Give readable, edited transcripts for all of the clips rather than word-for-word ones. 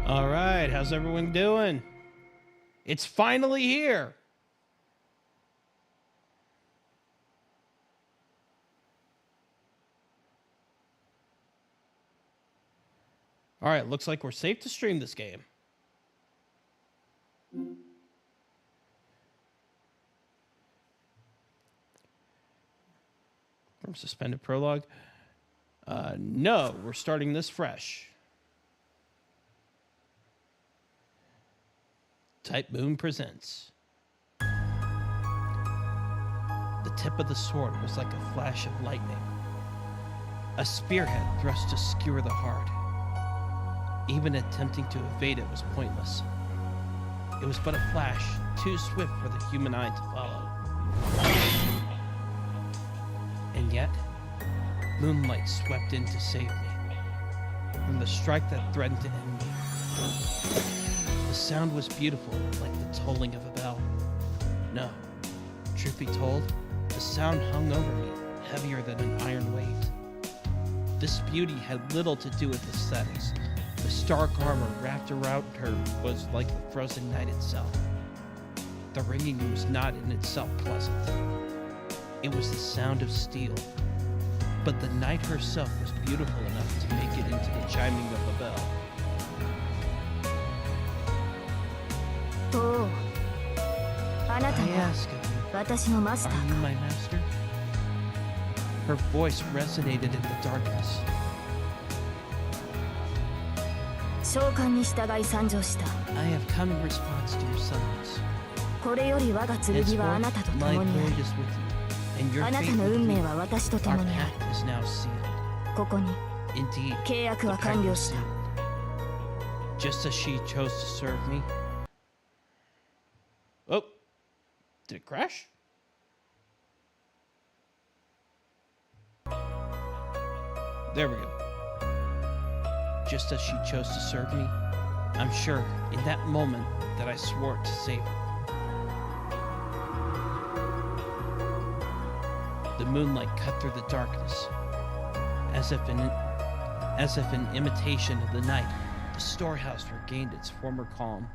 All right, how's everyone doing? It's finally here. All right, looks like we're safe to stream this game. From suspended prologue. No, we're starting this fresh. Type Moon presents. The tip of the sword was like a flash of lightning. A spearhead thrust to skewer the heart. Even attempting to evade it was pointless. It was but a flash, too swift for the human eye to follow. And yet, moonlight swept in to save me from the strike that threatened to end me. The sound was beautiful, like the tolling of a bell. No, truth be told, the sound hung over me, heavier than an iron weight. This beauty had little to do with aesthetics. The stark armor wrapped around her was like the frozen night itself. The ringing was not in itself pleasant. It was the sound of steel. But the night herself was beautiful enough to make it into the chiming of a bell. Oh, I ask of you, are you my master? Her voice resonated in the darkness. I have come in response to your summons. Henceforth, my blade is with you, and your fate with me. Our pact is now sealed. Indeed, the pact is sealed. Just as she chose to serve me. Oh, did it crash? There we go. Just as she chose to serve me, I'm sure in that moment that I swore to save her. The moonlight cut through the darkness. As if in imitation of the night, the storehouse regained its former calm.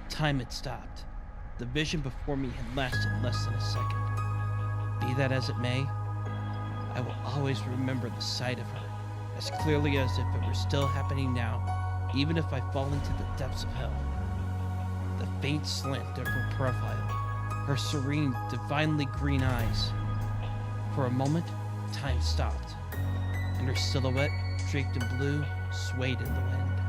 Time had stopped. The vision before me had lasted less than a second. Be that as it may, I will always remember the sight of her, as clearly as if it were still happening now, even if I fall into the depths of hell. The faint slant of her profile, her serene, divinely green eyes. For a moment, time stopped, and her silhouette, draped in blue, swayed in the wind.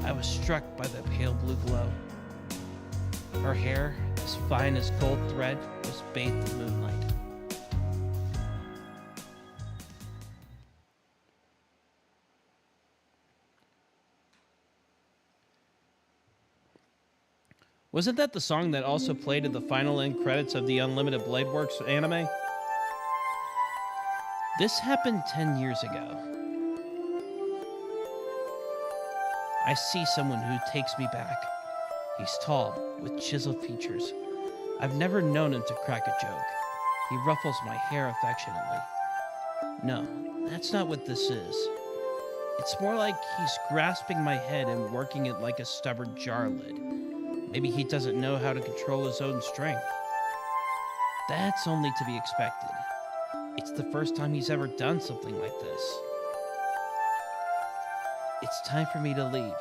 I was struck by the pale blue glow. Her hair, as fine as gold thread, was bathed in moonlight. Wasn't that the song that also played at the final end credits of the Unlimited Blade Works anime? This happened 10 years ago. I see someone who takes me back. He's tall, with chiseled features. I've never known him to crack a joke. He ruffles my hair affectionately. No, that's not what this is. It's more like he's grasping my head and working it like a stubborn jar lid. Maybe he doesn't know how to control his own strength. That's only to be expected. It's the first time he's ever done something like this. It's time for me to leave.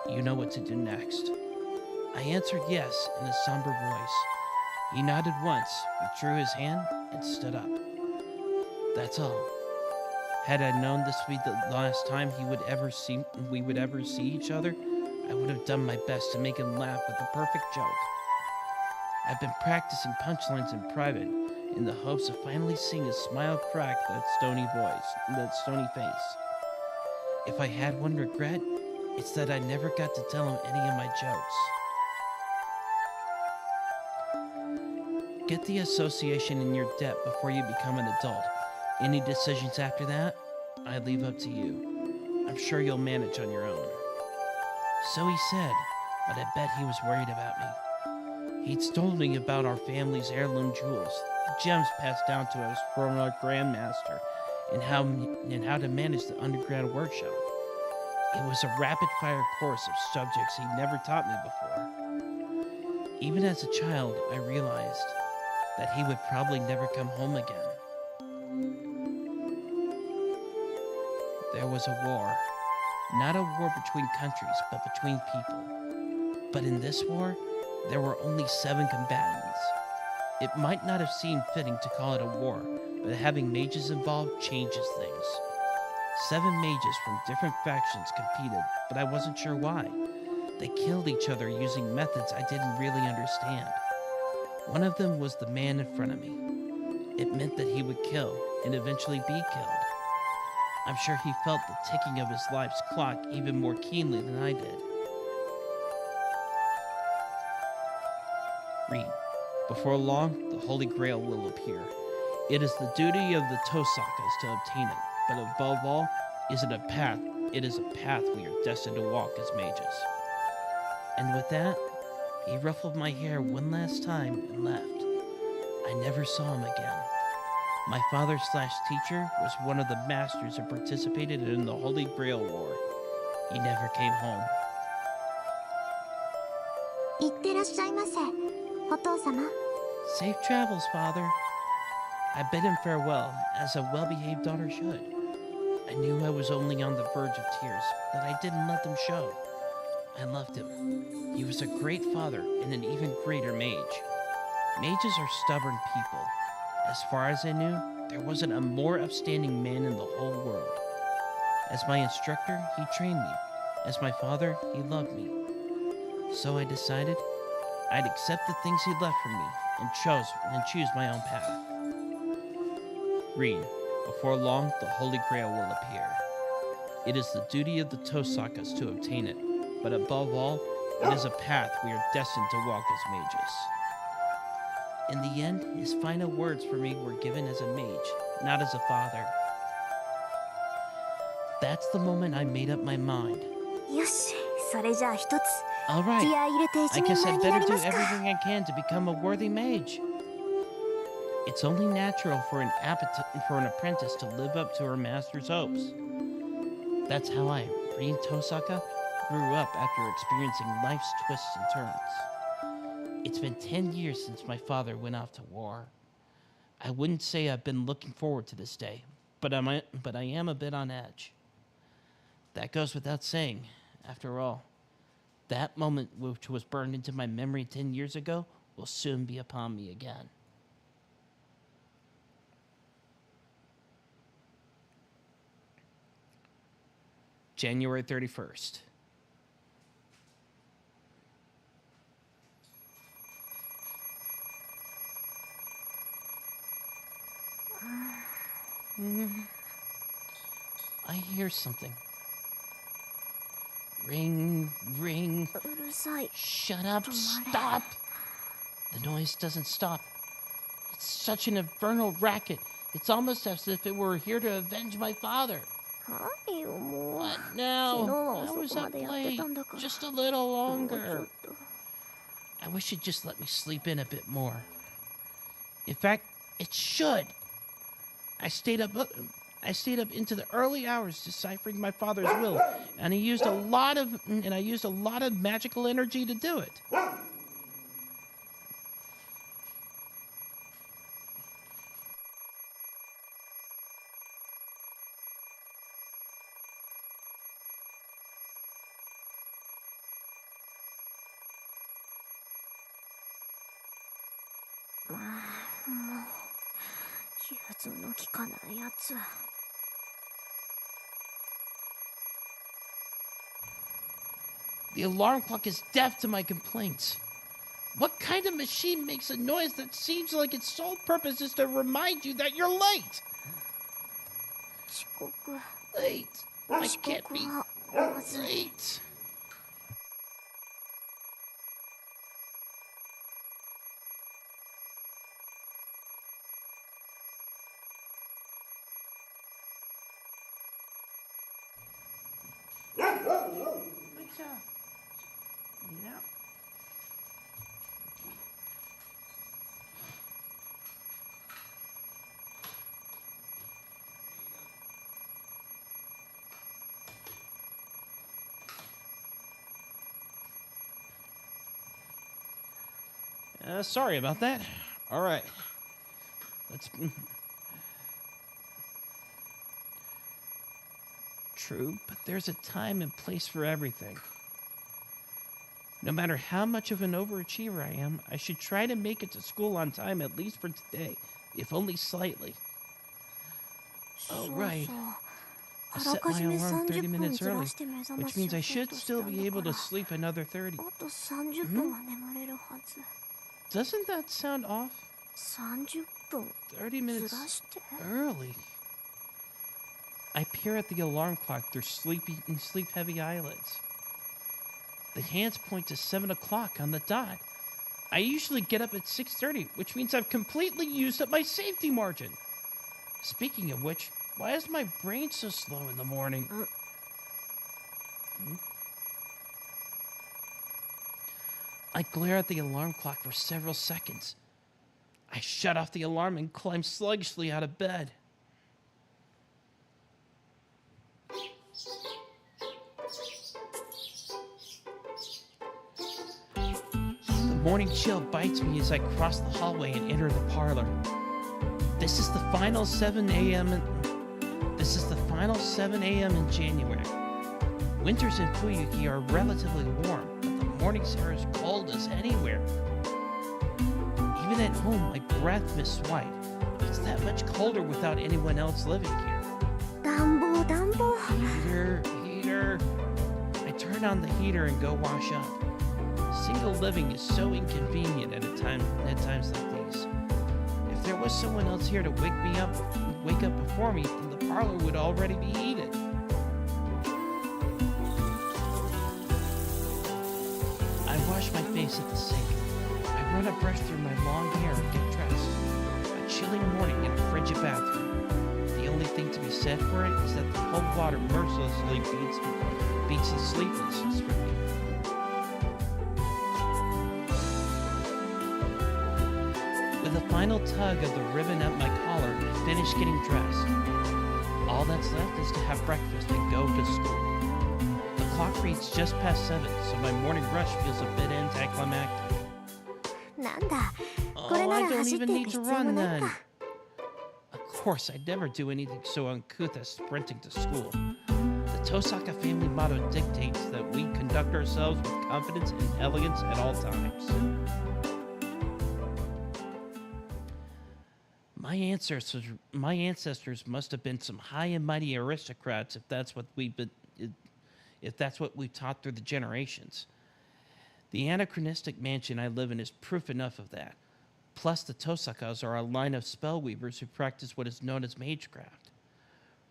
You know what to do next. I answered yes in a somber voice. He nodded once, withdrew his hand, and stood up. That's all. Had I known this would be the last time we would ever see each other, I would have done my best to make him laugh with the perfect joke. I've been practicing punchlines in private in the hopes of finally seeing his smile crack that stony face. If I had one regret, it's that I never got to tell him any of my jokes. Get the association in your debt before you become an adult. Any decisions after that, I leave up to you. I'm sure you'll manage on your own. So he said, but I bet he was worried about me. He'd told me about our family's heirloom jewels, the gems passed down to us from our grandmaster, and how to manage the underground workshop. It was a rapid-fire course of subjects he never taught me before. Even as a child, I realized that he would probably never come home again. There was a war. Not a war between countries, but between people. But in this war, there were only 7 combatants. It might not have seemed fitting to call it a war, but having mages involved changes things. 7 mages from different factions competed, but I wasn't sure why. They killed each other using methods I didn't really understand. One of them was the man in front of me. It meant that he would kill, and eventually be killed. I'm sure he felt the ticking of his life's clock even more keenly than I did. Read. Before long, the Holy Grail will appear. It is the duty of the Tosakas to obtain it, but above all, it is a path we are destined to walk as mages. And with that, he ruffled my hair one last time and left. I never saw him again. My father/teacher was one of the masters who participated in the Holy Grail War. He never came home. いってらっしゃいませ、お父様。 Safe travels, father. I bid him farewell, as a well-behaved daughter should. I knew I was only on the verge of tears, but I didn't let them show. I loved him. He was a great father and an even greater mage. Mages are stubborn people. As far as I knew, there wasn't a more upstanding man in the whole world. As my instructor, he trained me. As my father, he loved me. So I decided I'd accept the things he left for me and choose my own path. Read. Before long, the Holy Grail will appear. It is the duty of the Tosakas to obtain it, but above all, it is a path we are destined to walk as mages. In the end, his final words for me were given as a mage, not as a father. That's the moment I made up my mind. よし、それじゃあ一つ。 All right, 気合い入れて一 I 人 guess 前 I にな better り do ますか。 everything I can to become a worthy mage. It's only natural for an apprentice to live up to her master's hopes. That's how I, Rin Tosaka, grew up after experiencing life's twists and turns. It's been 10 years since my father went off to war. I wouldn't say I've been looking forward to this day, but I am a bit on edge. That goes without saying. After all, that moment which was burned into my memory 10 years ago will soon be upon me again. January 31st. I hear something. Ring, ring. うるさい。 Shut up, stop! The noise doesn't stop. It's such an infernal racket. It's almost as if it were here to avenge my father. はいよ、もう。 What 昨日 now? は I 遅 was くま up でやって late. たんだから。 Just a little もうちょ longer. っと。 I wish you'd just let me sleep in a bit more. In fact, it should. I stayed up into the early hours deciphering my father's will, and I used a lot of magical energy to do it. The alarm clock is deaf to my complaints. What kind of machine makes a noise that seems like its sole purpose is to remind you that you're late? 遅刻。 Late. I 遅 can't 刻 be はまずい。 late. Sorry about that. All right. Let's... True, but there's a time and place for everything. No matter how much of an overachiever I am, I should try to make it to school on time at least for today, if only slightly. Oh, right. I set my alarm 30 minutes early, which means I should still be able to sleep another 30. Doesn't that sound off? 30 minutes early. I peer at the alarm clock through sleep-heavy eyelids. The hands point to 7 o'clock on the dot. I usually get up at 6:30, which means I've completely used up my safety margin. Speaking of which, why is my brain so slow in the morning? I glare at the alarm clock for several seconds. I shut off the alarm and climb sluggishly out of bed. The morning chill bites me as I cross the hallway and enter the parlor. This is the final 7 a.m. in January. Winters in Fuyuki are relatively warm, but the mornings are as cold as anywhere. Even at home, my breath is white. It's that much colder without anyone else living here. Heater. I turn on the heater and go wash up. Single living is so inconvenient at times like these. If there was someone else here to wake up before me, then the parlor would already be heated. I wash my face at the sink. I run a brush through my long hair and get dressed. A chilling morning in a frigid bathroom. The only thing to be said for it is that the cold water mercilessly beats the sleeplessness from me. With a final tug of the ribbon at my collar, I finish getting dressed. All that's left is to have breakfast and go to school. The clock reads just past 7, so my morning rush feels a bit anticlimactic. Oh, I don't even need to run then. Of course, I'd never do anything so uncouth as sprinting to school. The Tosaka family motto dictates that we conduct ourselves with confidence and elegance at all times. My ancestors must have been some high and mighty aristocrats if that's what we've taught through the generations. The anachronistic mansion I live in is proof enough of that. Plus, the Tosakas are a line of spellweavers who practice what is known as magecraft.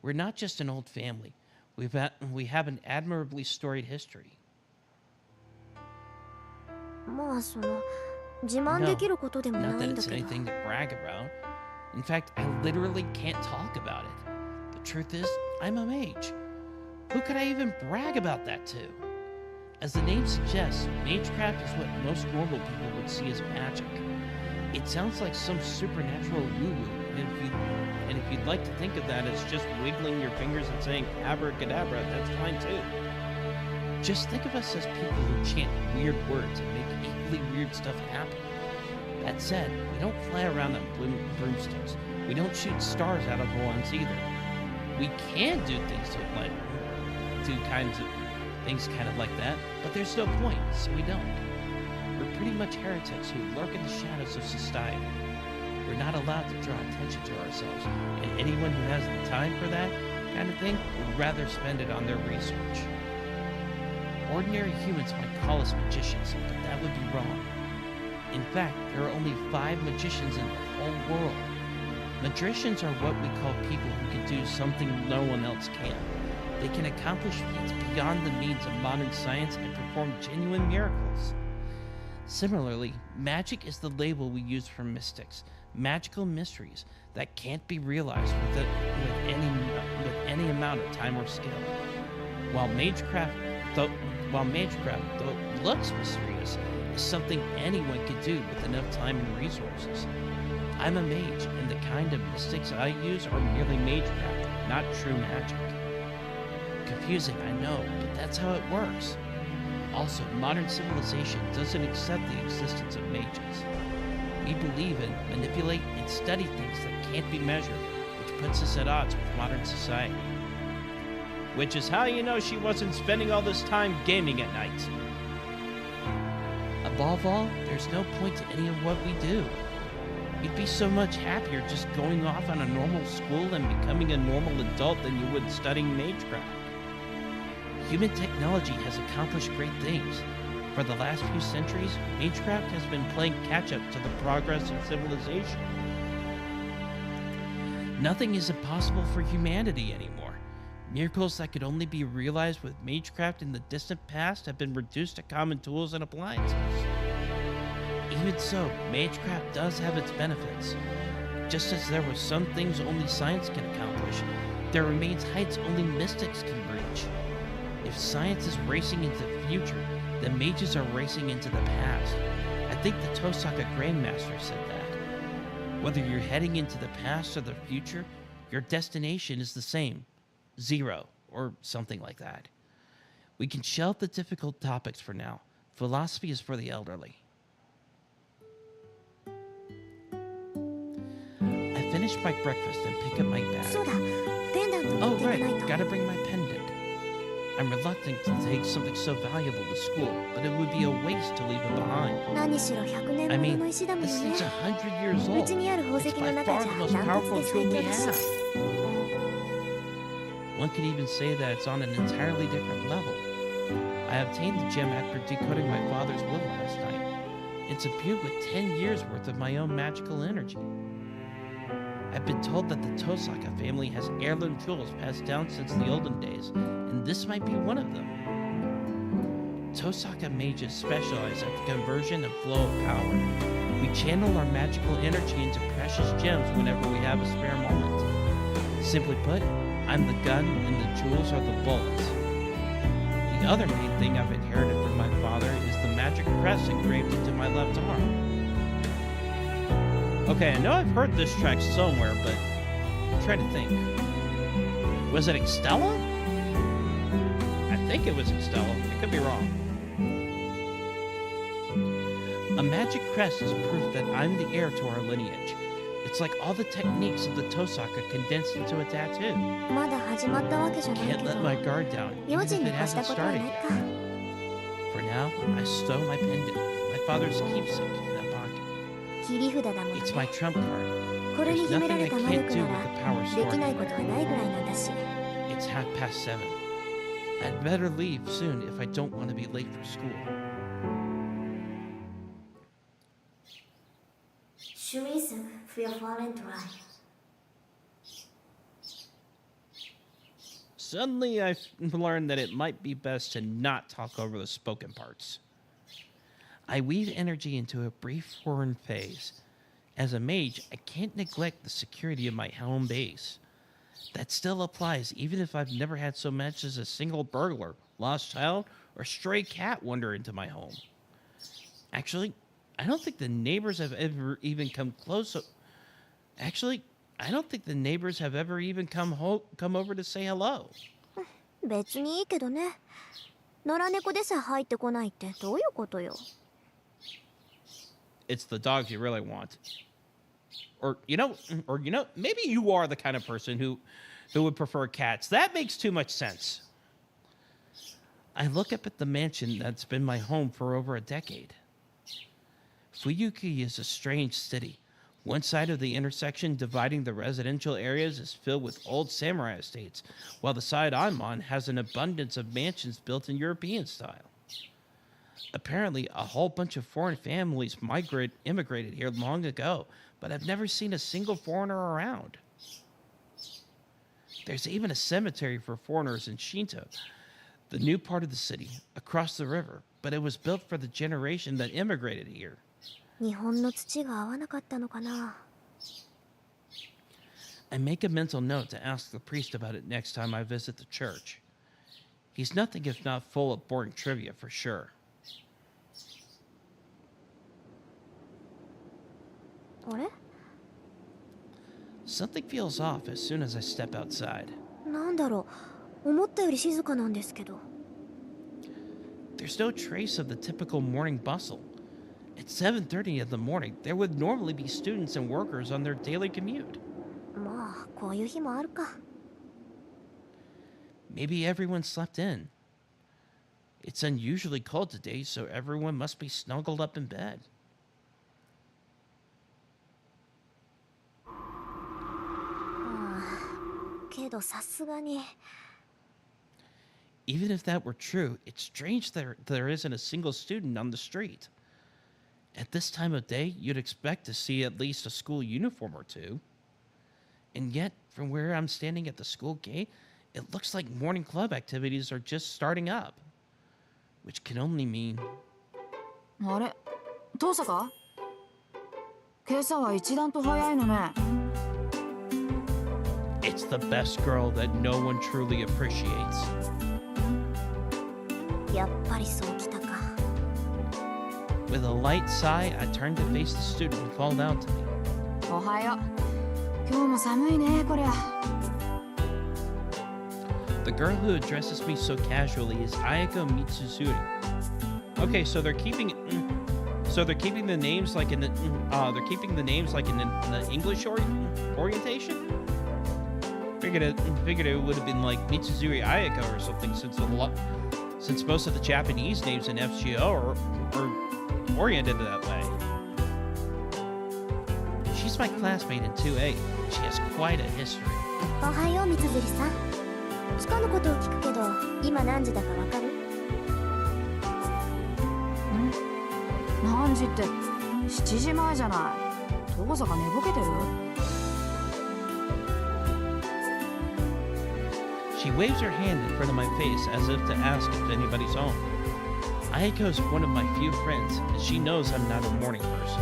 We're not just an old family. We have an admirably storied history. No, not that it's anything to brag about. In fact, I literally can't talk about it. The truth is, I'm a mage. Who could I even brag about that to? As the name suggests, magecraft is what most normal people would see as magic. It sounds like some supernatural woo-woo, and if you'd like to think of that as just wiggling your fingers and saying abracadabra, that's fine too. Just think of us as people who chant weird words and make equally weird stuff happen. That said, we don't fly around on broomsticks. We don't shoot stars out of wands either. We can do things kind of like that, but there's no point, so we don't. We're pretty much heretics who lurk in the shadows of society. We're not allowed to draw attention to ourselves, and anyone who has the time for that kind of thing would rather spend it on their research. Ordinary humans might call us magicians, but that would be wrong. In fact, there are only 5 magicians in the whole world. Magicians are what we call people who can do something no one else can. They can accomplish feats beyond the means of modern science and perform genuine miracles. Similarly, magic is the label we use for mystics, magical mysteries that can't be realized with any amount of time or skill. While magecraft, though looks mysterious, is something anyone can do with enough time and resources. I'm a mage, and the kind of mystics I use are merely magecraft, not true magic. Confusing, I know, but that's how it works. Also, modern civilization doesn't accept the existence of mages. We believe in, manipulate, and study things that can't be measured, which puts us at odds with modern society. Which is how you know she wasn't spending all this time gaming at night. Above all, there's no point to any of what we do. You'd be so much happier just going off on a normal school and becoming a normal adult than you would studying magecraft. Human technology has accomplished great things. For the last few centuries, magecraft has been playing catch-up to the progress of civilization. Nothing is impossible for humanity anymore. Miracles that could only be realized with magecraft in the distant past have been reduced to common tools and appliances. Even so, magecraft does have its benefits. Just as there were some things only science can accomplish, there remains heights only mystics can reach. If science is racing into the future, then mages are racing into the past. I think the Tosaka Grandmaster said that. Whether you're heading into the past or the future, your destination is the same. 0, or something like that. We can shelve the difficult topics for now. Philosophy is for the elderly. I finish my breakfast and pick up my bag. Oh, right, gotta bring my pendant. I'm reluctant to take something so valuable to school, but it would be a waste to leave it behind. I mean, this thing's 100 years old. It's by far the most powerful tool we have. One could even say that it's on an entirely different level. I obtained the gem after decoding my father's will last night. It's imbued with 10 years worth of my own magical energy. I've been told that the Tosaka family has heirloom tools passed down since the olden days, and this might be one of them. Tosaka mages specialize at the conversion and flow of power. We channel our magical energy into precious gems whenever we have a spare moment. Simply put, I'm the gun and the jewels are the bullets. The other main thing I've inherited from my father is the magic crest engraved into my left arm. Okay, I know I've heard this track somewhere, but I'm trying to think. Was it Extella? I think it was Extella. I could be wrong. A magic crest is proof that I'm the heir to our lineage. It's like all the techniques of the Tosaka condensed into a tattoo. Can't let my guard down, even if it hasn't started yet. For now, I stow my pendant, my father's keepsake, in a pocket. It's my trump card. There's nothing I can't do with the power stored in there. It's 7:30. I'd better leave soon if I don't want to be late for school. Reason for your fallen dry. Suddenly, I've learned that it might be best to not talk over the spoken parts. I weave energy into a brief foreign phase. As a mage, I can't neglect the security of my home base. That still applies even if I've never had so much as a single burglar, lost child, or stray cat wander into my home. Actually, I don't think the neighbors have ever even come close. Actually, I don't think the neighbors have ever even come over to say hello. 別にいいけどね。野良猫でさえ入ってこないってどういうことよ。It's the dogs you really want. Or maybe you are the kind of person who would prefer cats. That makes too much sense. I look up at the mansion that's been my home for over a decade. Fuyuki is a strange city. One side of the intersection dividing the residential areas is filled with old samurai estates, while the side I'm on has an abundance of mansions built in European style. Apparently, a whole bunch of foreign families immigrated here long ago, but I've never seen a single foreigner around. There's even a cemetery for foreigners in Shinto, the new part of the city, across the river, but it was built for the generation that immigrated here. 日本の土が合わなかったのかな。I make a mental note to ask the priest about it next time I visit the church. He's nothing if not full of boring trivia for sure. あれ？ Something feels off as soon as I step outside. なんだろう。思ったより静かなんですけど。There's no trace of the typical morning bustle. It's 7:30 in the morning. There would normally be students and workers on their daily commute. まあこういう日もあるか。 Maybe everyone slept in. It's unusually cold today, so everyone must be snuggled up in bed. けどさすがに Even if that were true, it's strange that there isn't a single student on the street. At this time of day, you'd expect to see at least a school uniform or two. And yet, from where I'm standing at the school gate, it looks like morning club activities are just starting up. Which can only mean... あれ遠坂今朝は一段と早いのね。 It's the best girl that no one truly appreciates. やっぱりそうきたか。 With a light sigh, I turned to face the student who called out to me. おはよう。今日も寒いねこりゃ。 The girl who addresses me so casually is Ayako Mitsuzuri. Okay, so they're keeping the names like in the English orientation. Figured it would have been like Mitsuzuri Ayako or something, since most of the Japanese names in FGO are oriented that way. She's my classmate in 2A. She has quite a history. おはようみつづりさん。つかぬことを聞くけど、今何時だかわかる？何時って7時前じゃない。遠坂寝ぼけてる？ She waves her hand in front of my face as if to ask if anybody's home. Ayako's one of my few friends, and she knows I'm not a morning person.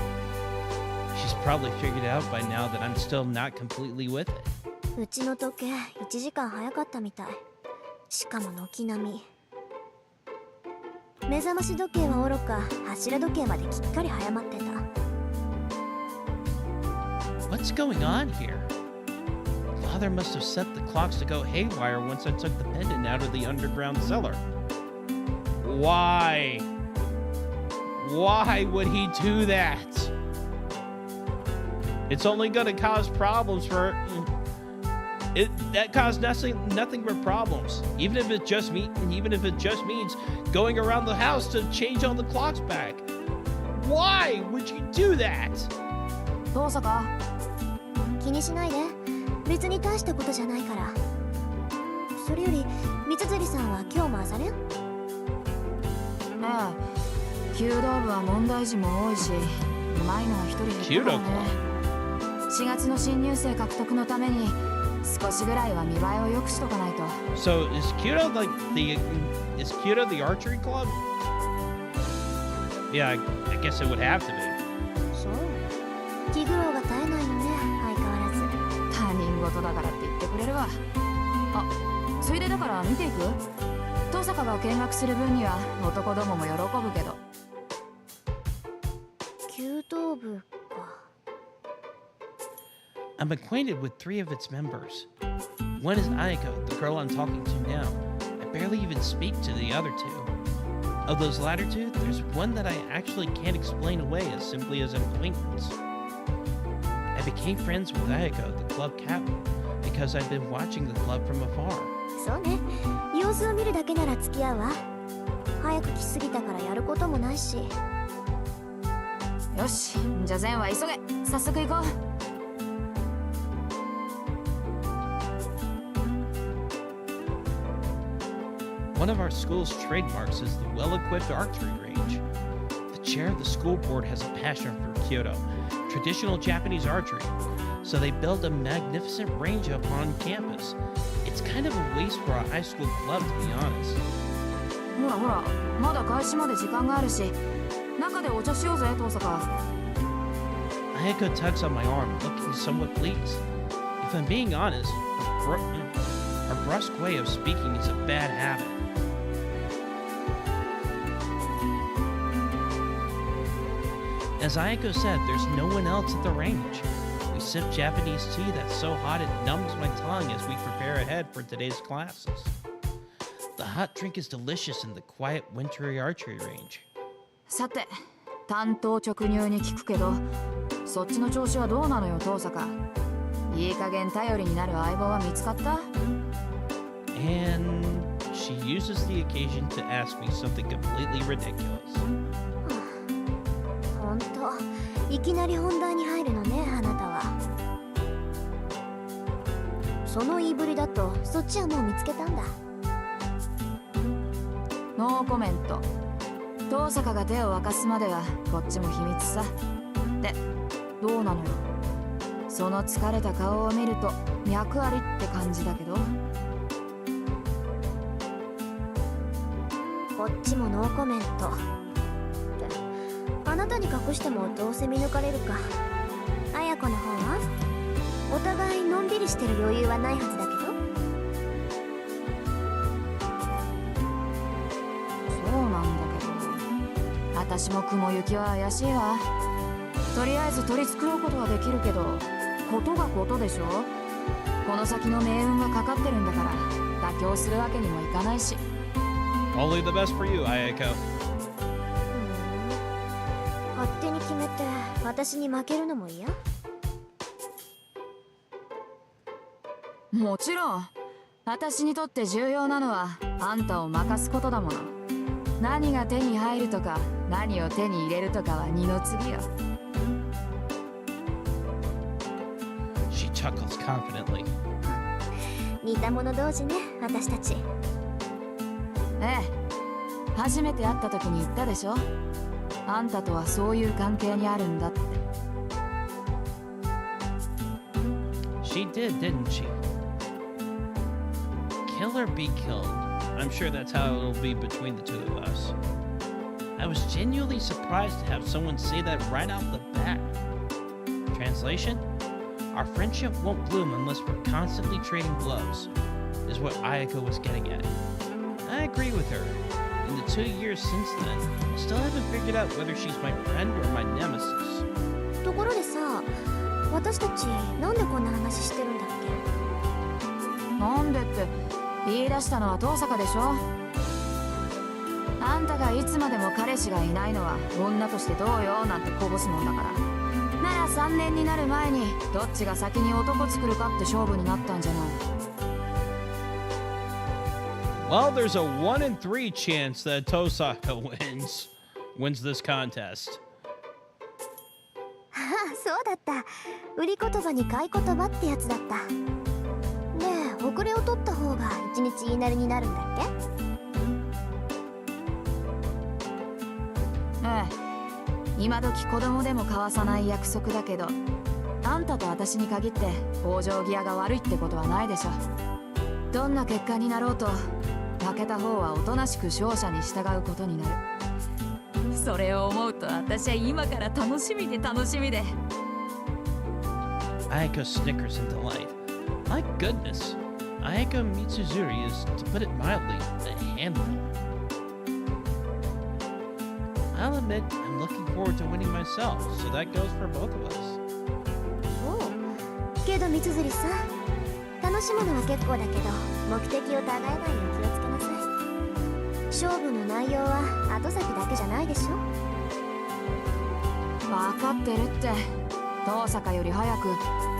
She's probably figured out by now that I'm still not completely with it. うちの時計1時間早かったみたい。しかも軒並み。目覚まし時計はおろか、柱時計まできっかり早まってた。What's going on here? Father must have set the clocks to go haywire once I took the pendant out of the underground cellar. Why? Why would he do that? It's only gonna cause problems for... That caused nothing but problems. Even if it just means going around the house to change all the clocks back. Why would you do that? 遠坂気にしないで。別に大したことじゃないから。それよりみつづりさんは今日も朝練？ええ。弓道部は問題児も多いし、うまいのは一人減ったからね。4月の新入生獲得のために少しぐらいは見栄えを良くしとかないと。So is Kyoto the archery club? Yeah, I guess it would have to be. そう。気苦労が絶えないのね、相変わらず。他人事だからって言ってくれるわ。あ、ついでだから見ていく？遠坂が見学する分には男どもも喜ぶけど。弓道部か。I'm acquainted with 3 of its members. One is Ayako, the girl I'm talking to now. I barely even speak to the other 2. Of those latter 2, there's one that I actually can't explain away as simply as an acquaintance. I became friends with Ayako, the club captain, because I've been watching the club from afar. そうね。様子を見るだけなら付き合うわ。早く来すぎたからやることもないし。よし、じゃあ善は急げ。早速行こう。One of our school's trademarks is the well-equipped archery range. The chair of the school board has a passion for Kyoto, traditional Japanese archery, so they built a magnificent range up on campus. It's kind of a waste for a high school club, to be honest. ほらほら、まだ開始まで時間があるし、中でお茶しようぜ、遠坂。Ayako tugs on my arm, looking somewhat pleased. If I'm being honest, her brusque way of speaking is a bad habit. As Ayako said, there's no one else at the range. We sip Japanese tea that's so hot it numbs my tongue as we prepare ahead for today's classes. The hot drink is delicious in the quiet, wintry archery range. さて、単刀直入に聞くけど、そっちの調子はどうなのよ、遠坂。いい加減頼りになる相棒は見つかった？ And she uses the occasion to ask me something completely ridiculous. ほんと、いきなり本題に入るのね、あなたは。その言いぶりだと、そっちはもう見つけたんだ。ノーコメント。遠坂が手を沸かすまではこっちも秘密さ。で、どうなのよ。その疲れた顔を見ると脈ありって感じだけど。こっちもノーコメント。ってあなたに隠してもどうせ見抜かれるか。綾子の方はお互いのんびりしてる余裕はないはずだけど。そうなんだけど、私も雲行きは怪しいわ。とりあえず取り繕うことはできるけど、ことがことでしょ。この先の命運がかかってるんだから妥協するわけにもいかないし。Only the best for you, Ayako. 勝手に決めて私に負けるのも嫌？もちろん。私にとって重要なのはあんたを任すことだもの。何が手に入るとか何を手に入れるとかは二の次よ。She chuckles confidently. 似た者同士ね、私たち。ええ、初めて会った時に言ったでしょ。あんたとはそういう関係にあるんだって。She did, didn't she? Kill or be killed. I'm sure that's how it'll be between the two of us. I was genuinely surprised to have someone say that right off the bat. Translation? Our friendship won't bloom unless we're constantly trading blows, is what Ayako was getting at. I agree with her. In the 2 years since then, I still haven't figured out whether she's my friend or my nemesis. ところでさ、私たちなんでこんな話してるんだっけ？なんでって言い出したのは遠坂でしょ。あんたがいつまでも彼氏がいないのは女としてどうよなんてこぼすもんだから。なら3年になる前にどっちが先に男作るかって勝負になったんじゃない。Well, there's a 1 in 3 chance that Tosaka wins this contest. ああ、そうだった。売り言葉に買い言葉ってやつだった。で、遅れを取った方が一日言いなりになるんだっけ？ええ。今時子供でも交わさない約束だけど、あんたと私に限って往生際が悪いってことはないでしょ。どんな結果になろうと負けた方はおとなしく勝者に従うことになる。それを思うと私は今から楽しみで楽しみで。Ayako snickers in delight. My goodness, Ayako Mitsuzuri is, to put it mildly, a handful. I'll admit, I'm looking forward to winning myself, so that goes for both of us. おう。けど三辻さん、楽しむのは結構だけど、目的をたがえないよう気をつけなさい。勝負の内容は後先だけじゃないでしょ。分かってるって。遠坂より早く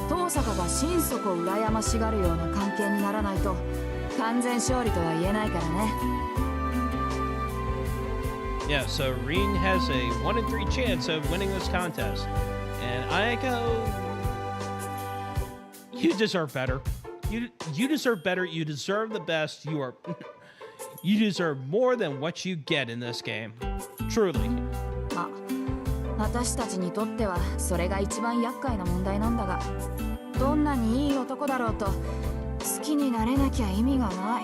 遠坂が心底羨ましがるような関係にならないと完全勝利とは言えないからね。Yeah, so Rin has a 1 in 3 chance of winning this contest. And Ayako, you deserve better. You deserve better. You deserve the best. You deserve more than what you get in this game. Truly. 私たちにとってはそれが一番厄介な問題なんだが、どんなにいい男だろうと好きになれなきゃ意味がない。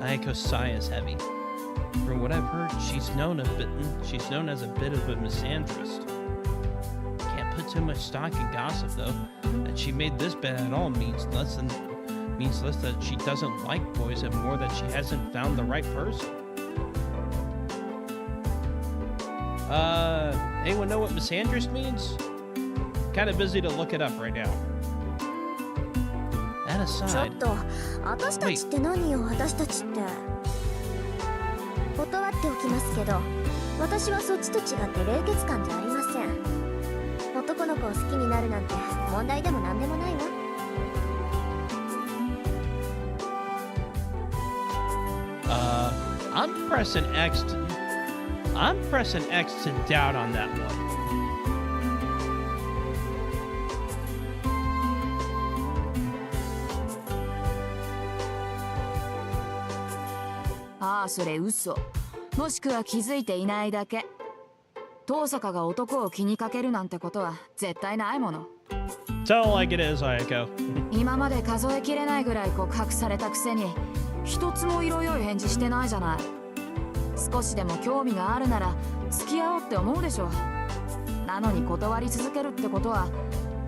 Ayako's sigh is heavy. From what I've heard, she's known as a bit of a misandrist. Can't put too much stock in gossip, though. That she made this bet at all means less that she doesn't like boys and more that she hasn't found the right person. Anyone know what misandrist means? Kind of busy to look it up right now. That ちょっ aside, と、私たちって何よ、私たちって。ますけど、私はそっちと違って冷血感じゃありません。男の子を好きになるなんて問題でも何でもないわ。I'm pressing X to doubt on that one. ああ、それ嘘。もしくは気づいていないだけ。遠坂が男を気にかけるなんてことは絶対ないもの。Tell like it is, Ayako. 今まで数えきれないぐらい告白されたくせに一つも色良い返事してないじゃない。少しでも興味があるなら付き合おうって思うでしょ。なのに断り続けるってことは、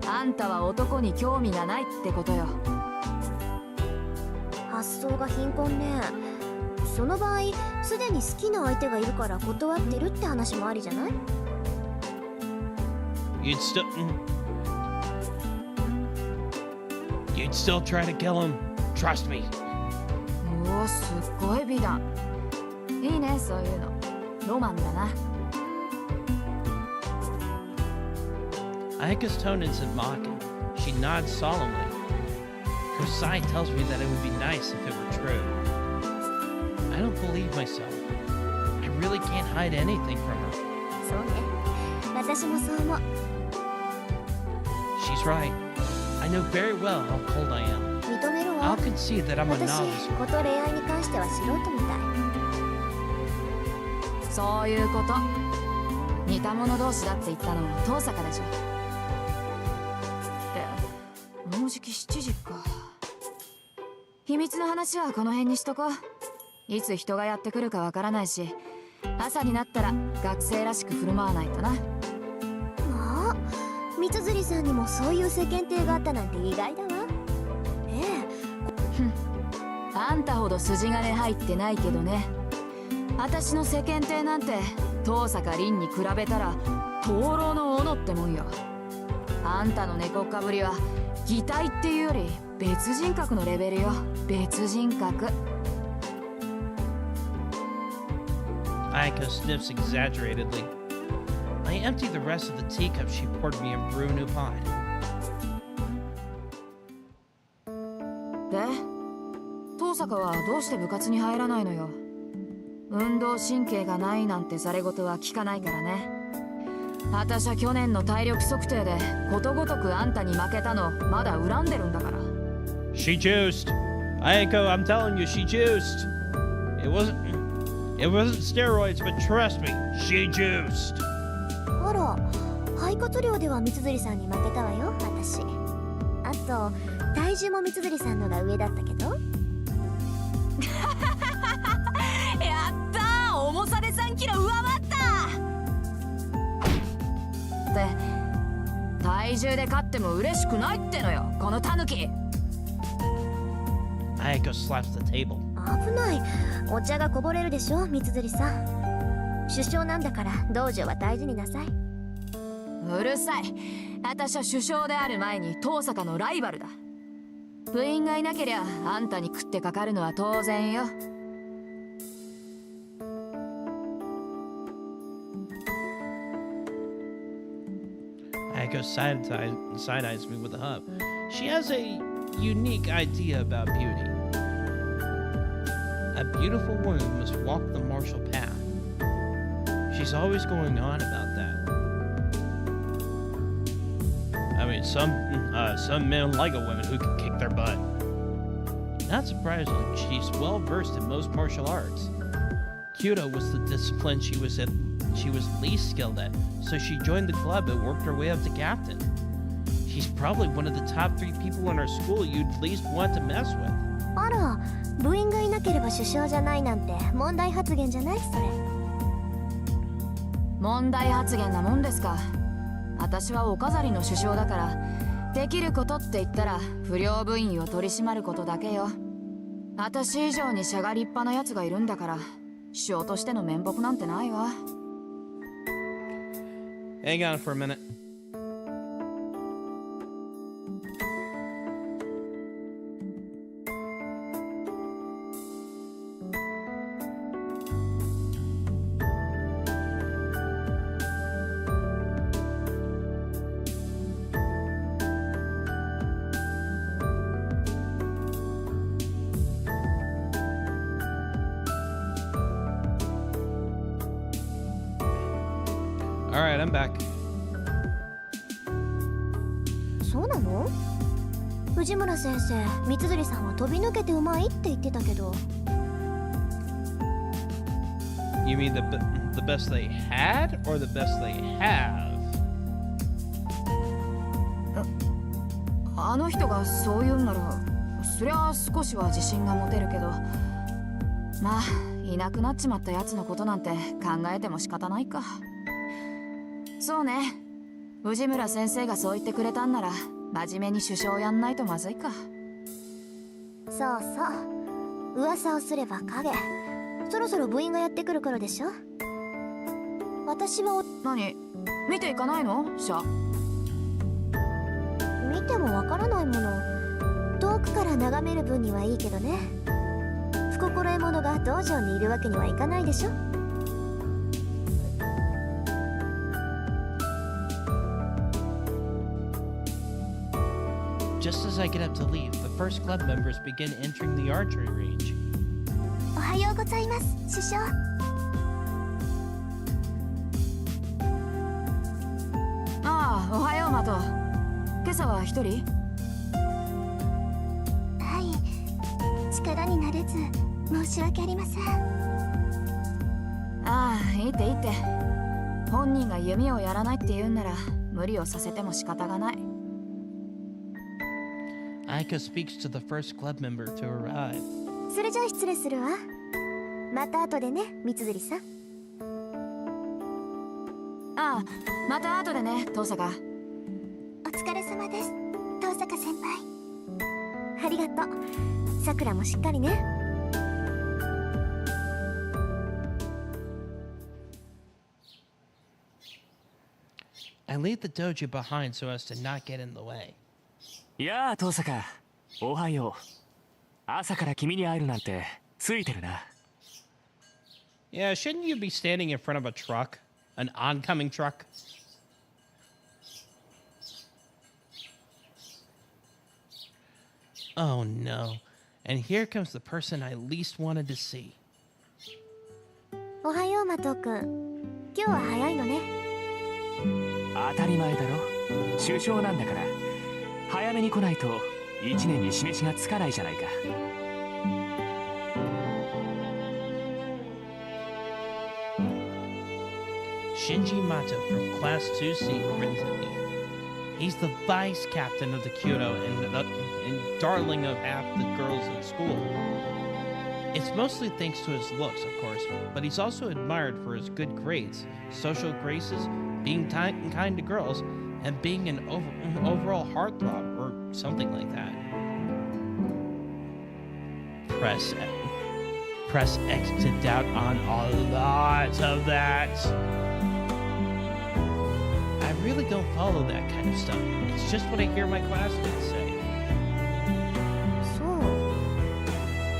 あんたは男に興味がないってことよ。発想が貧困ね。その場合、すでに好きな相手がいるから断ってるって話もありじゃない？ You'd still try to kill him. Trust me. おお、すっごい美談。いいね、そういうの。ロマンだな。Ayaka's tone isn't mocking. She nods solemnly. Her sigh tells me that it would be nice if it were true. I don't believe myself. I really can't hide anything from her. そうね。私もそう思う。She's right. I know very well how cold I am. 認めるわ。 I'll concede that I'm a 私、 novice. こと恋愛に関しては素人みたい。そういうこと。似た者同士だって言ったのは遠坂でしょ。もうじき7時か。秘密の話はこの辺にしとこう。いつ人がやってくるかわからないし、朝になったら学生らしく振る舞わないとな。もう三辻さんにもそういう世間体があったなんて意外だわ。ねあんたほど筋金入ってないけどね。私の世間体なんて遠坂凛に比べたら灯籠の斧ってもんよ。あんたの猫っかぶりは擬態っていうより別人格のレベルよ。別人格。Ayako sniffs exaggeratedly. I empty the rest of the teacup she poured me and brew a new pot. で、遠坂はどうして部活に入らないのよ。運動神経がないなんてざれ言は聞かないからね。私は去年の体力測定でことごとくあんたに負けたのまだ恨んでるんだから。She juiced. Ayako, I'm telling you, she juiced. It wasn't steroids, but trust me, she juiced. あら、肺活量では三辻さんに負けたわよ、私。あと、体重も三辻さんのが上だったけど。やったー、重さで3キロ上回ったって体重で勝っても嬉しくないってのよ、このタヌキ。 Ayako slaps the table. 危ない。お茶がこぼれるでしょ、三辻さん。首相なんだから道場は大事になさい。うるさい。私は首相である前に遠坂のライバルだ。部員がいなけりゃあんたに食ってかかるのは当然よ。Ayako side-eyes me with a hug. She has a unique idea about beauty. A beautiful woman must walk the martial path. She's always going on about that. I mean, some men like a woman who can kick their butt. Not surprisingly, she's well versed in most martial arts. Kyudo was the discipline she was least skilled at, so she joined the club and worked her way up to captain. She's probably one of the top 3 people in our school you'd least want to mess with. あら、部員がいなければ首相じゃないなんて問題発言じゃないそれ。問題発言なもんですか。私はお飾りの首相だから、できることって言ったら不良部員を取り締まることだけよ。私以上にしゃがりっぱなやつがいるんだから、首相としての面目なんてないわ。Hang on for a minute. Alright, I'm back. そうなの？藤村先生、三辻さんは飛び抜けてうまいって言ってたけど。You mean the best they had or the best they have? あの人がそう言うんなら、そりゃ少しは自信が持てるけど、まあいなくなっちまったやつのことなんて考えても仕方ないか。そうね、藤村先生がそう言ってくれたんなら真面目に首相やんないとまずいか。そうそう、噂をすれば影。そろそろ部員がやってくる頃でしょ。私は何、見ていかないの？シャ見てもわからないもの。遠くから眺める分にはいいけどね。不心得者が道場にいるわけにはいかないでしょ。Just as I get up to leave, the first club members begin entering the archery range. おはようございます、師匠。ああ、おはようマト。今朝は一人？はい、力になれず申し訳ありません。ああ、いいっていいって。本人が弓をやらないって言うんなら無理をさせても仕方がない。Aiko speaks to the first club member to arrive. それじゃあ失礼するわ。また後でね、三辻さん。ああ、また後でね、遠坂。お疲れ様です、遠坂先輩。ありがとう。さくらもしっかりね。I leave the dojo behind so as to not get in the way. いやあ、遠坂、おはよう。朝から君に会えるなんてついてるな。Yeah, shouldn't you be standing in front of a truck? An oncoming truck? Oh no. And here comes the person I least wanted to see. おはよう、マト君。今日は早いのね。当たり前だろ。首相なんだから早めに来ないと一年に示しがつかないじゃないか。Shinji Mato from Class 2C grins at me. He's the vice captain of the Kyoto and darling of half the girls in school. It's mostly thanks to his looks, of course, but he's also admired for his good grades, social graces, being kind to girls, and being an overall heartthrob, or something like that. Press X to doubt on a lot of that. I really don't follow that kind of stuff. It's just what I hear my classmates say. そう。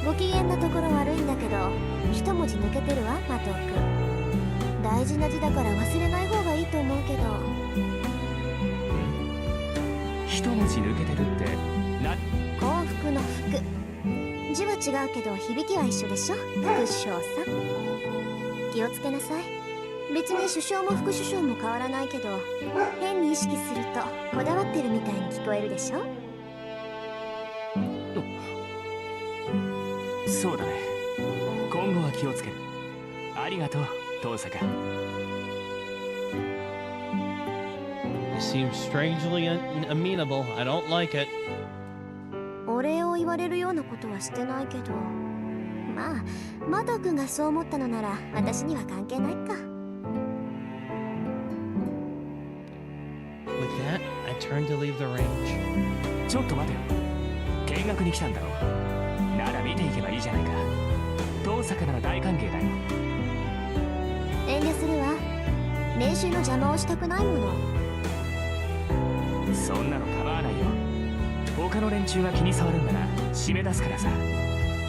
ご機嫌なところ悪いんだけど、一文字抜けてるわ、マト君。大事な字だから忘れない方がいいと思うけど。一文字抜けてるってな。幸福の福。字は違うけど響きは一緒でしょ、副首相さん。気をつけなさい。別に首相も副首相も変わらないけど、変に意識するとこだわってるみたいに聞こえるでしょ。そうだね。今後は気をつける。ありがとう、遠坂。You seem strangely amenable. I don't like it. お礼を言われるようなことはしてないけど、まあマト君がそう思ったのなら私には関係ないか。With that, I turn to leave the range. ちょっと待てよ。見学に来たんだろ。なら見ていけばいいじゃないか。遠坂なら大歓迎だよ。遠慮するわ。練習の邪魔をしたくないもの。そんなの構わないよ。他の連中が気に障るんなら締め出すからさ。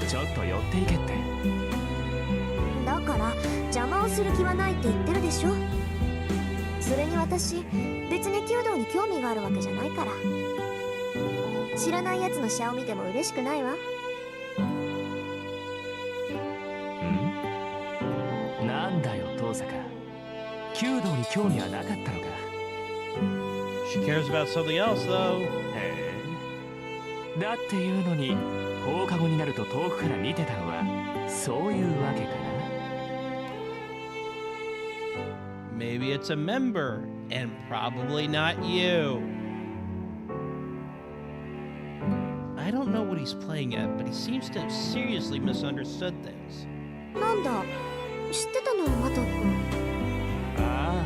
ちょっと寄っていけって。だから邪魔をする気はないって言ってるでしょ。それに私別に弓道に興味があるわけじゃないから。知らないやつのシャを見ても嬉しくないわ。なんだよ遠坂。弓道に興味はなかったのか。 She cares about something else, though. へえ。だっていうのに放課後になると遠くから見てたのはそういうわけかな。 Maybe it's a member, and probably not you. I don't know what he's playing at, but he seems to have seriously misunderstood things. なんだ、知ってたのマト君。あ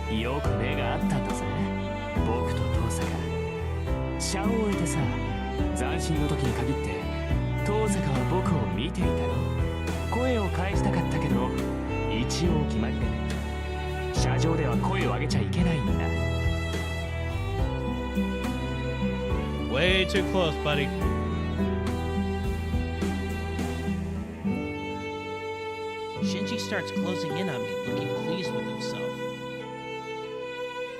あ、よく目があったんだぜ、僕と遠坂。シャンを終えてさ、斬新の時に限って遠坂は僕を見ていたろ。声を返したかったけど一応決まりでね、車上では声を上げちゃいけないんだ。 Way too close, buddy. Shinji starts closing in on me, looking pleased with himself.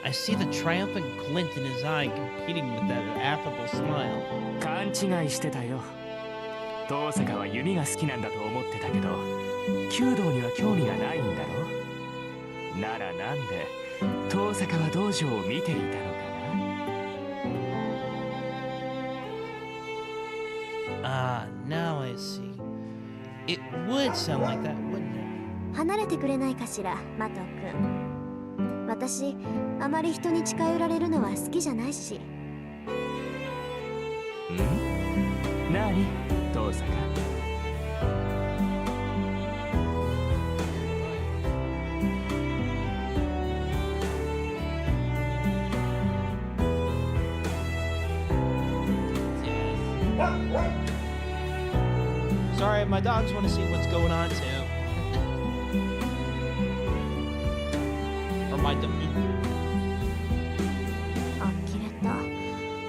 I see the triumphant glint in his eye competing with that affable smile. 勘違いしてたよ。遠坂は弓が好きなんだと思ってたけど、弓道には興味がないんだろ。ならなんで遠坂は道場を見ていたのかな。 Ah, now I see. It would sound like that, wouldn't it? 離れてくれないかしら、マト君。私、あまり人に近寄られるのは好きじゃないし。ん？何？遠坂。 Sorry, my dogs want to see what's going on too. Or my dog. あきれた。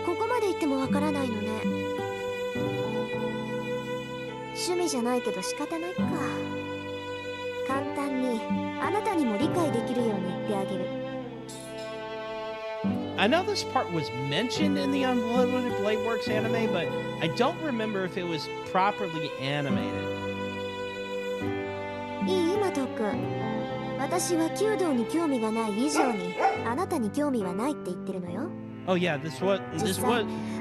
ここまで行ってもわからないのね。趣味じゃないけど仕方ないか。簡単にあなたにも理解できるように言ってあげる。 I know this part was mentioned in the Unlimited Blade Works anime, but I don't remember if it was properly animated. いいマト君。私は弓道に興味がない以上にあなたに興味はないって言ってるのよ。 Oh yeah, this was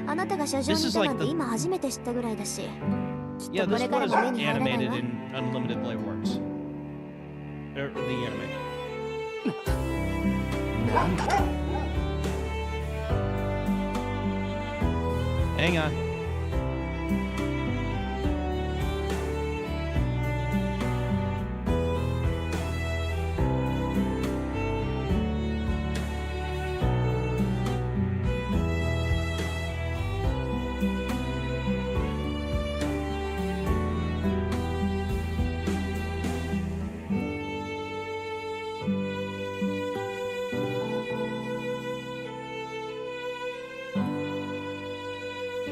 あなたが車上にいたなんて今初めて知ったぐらいだし。きっ yeah, とこ this れから was も目に入らない animated わ。 in Unlimited Blade Works. Or the anime. なんだと。 Hang on.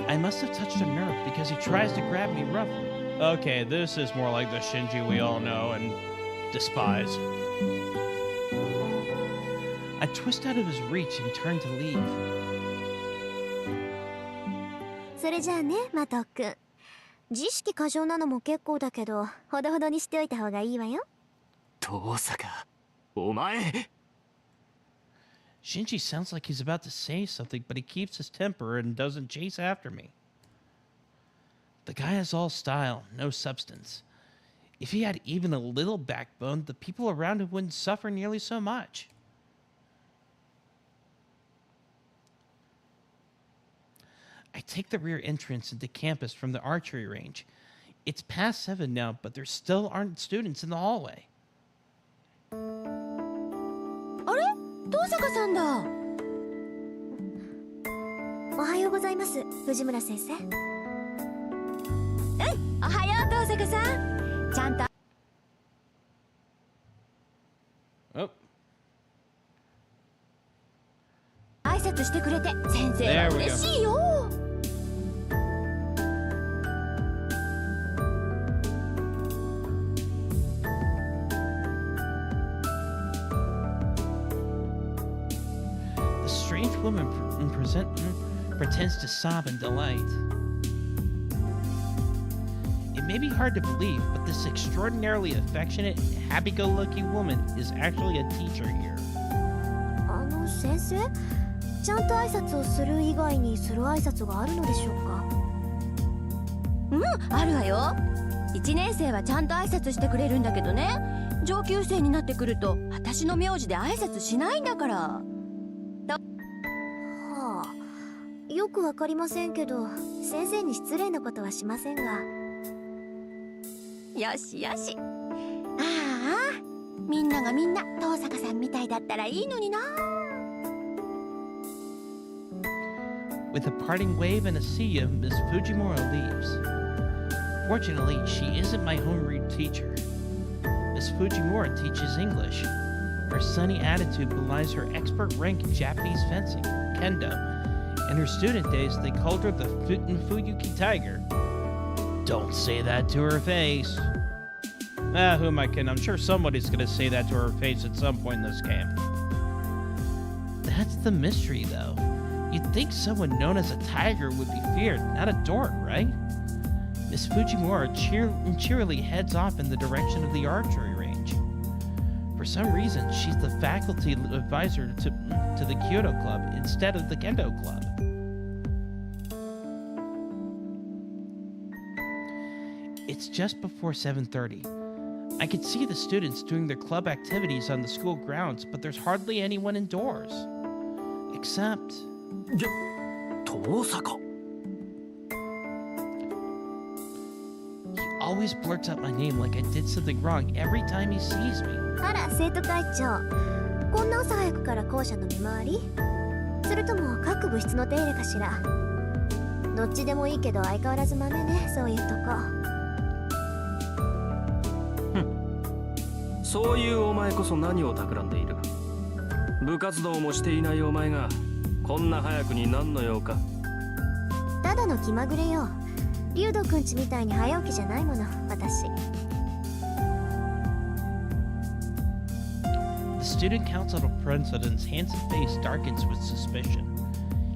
I must have touched a nerve because he tries to grab me roughly. Okay, this is more like the Shinji we all know and despise. I twist out of his reach and turn to leave. それじゃあね、マト君。自意識過剰なのも結構だけど、ほどほどにしておいた方がいいわよ。遠坂、お前。 Shinji sounds like he's about to say something, but he keeps his temper and doesn't chase after me. The guy has all style, no substance. If he had even a little backbone, the people around him wouldn't suffer nearly so much. I take the rear entrance into campus from the archery range. It's past 7 now, but there still aren't students in the hallway. あれ？遠坂さんだ。おはようございます、藤村先生。おはよう、遠坂さん。ちゃんと Oh, 挨拶してくれて先生 There は we go. 嬉しいよ。the strange woman pretends to sob in delight. It may be hard to believe, but this extraordinarily affectionate, happy-go-lucky woman is actually a teacher here. 先生、ちゃんと挨拶をする以外にする挨拶があるのでしょうか？うん、あるわよ。1年生はちゃんと挨拶してくれるんだけどね、上級生になってくると私の名字で挨拶しないんだから。はあ、よくわかりませんけど、先生に失礼なことはしませんが。よしよし。ああ、みんながみんな遠坂さんみたいだったらいいのにな。With a parting wave and a sea of Miss Fujimura leaves. Fortunately, she isn't my home-read teacher. Miss Fujimura teaches English. Her sunny attitude belies her expert rank in Japanese fencing, kendo. In her student days, they called her the Fuyuki Tiger. Don't say that to her face. Who am I kidding? I'm sure somebody's gonna say that to her face at some point in this game. That's the mystery, though. You'd think someone known as a tiger would be feared, not adored, right? Miss Fujimura cheerily heads off in the direction of the archery range. For some reason, she's the faculty advisor to the Kyoto Club instead of the Kendo Club. It's just before 7:30. I can see the students doing their club activities on the school grounds, but there's hardly anyone indoors. Except... 遠坂。 He always blurts out my name like I did something wrong every time he sees me. あら、生徒会長、こんな朝早くから校舎の見回り？それとも各部室の手入れかしら？どっちでもいいけど相変わらず豆ね、そういうとこ。そういうお前こそ何を企んでいる。部活動もしていないお前がこんな早くに何の用か。ただの気まぐれよ。竜斗くんちみたいに早起きじゃないもの、私。The student council president's handsome face darkens with suspicion.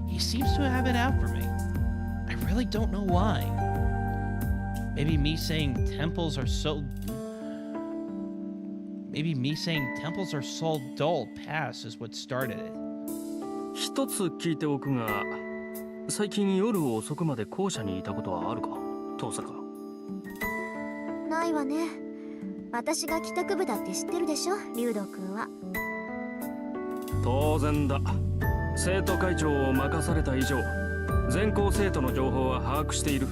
He seems to have it out for me. I really don't know why. Maybe me saying temples are so dull past is what started it. 一つ聞いておくが、最近夜遅くまで校舎にいたことはあるか、遠坂。ないわね。私が帰宅部だって知ってるでしょ、竜斗くんは。当然だ。生徒会長を任された以上、全校生徒の情報は把握している。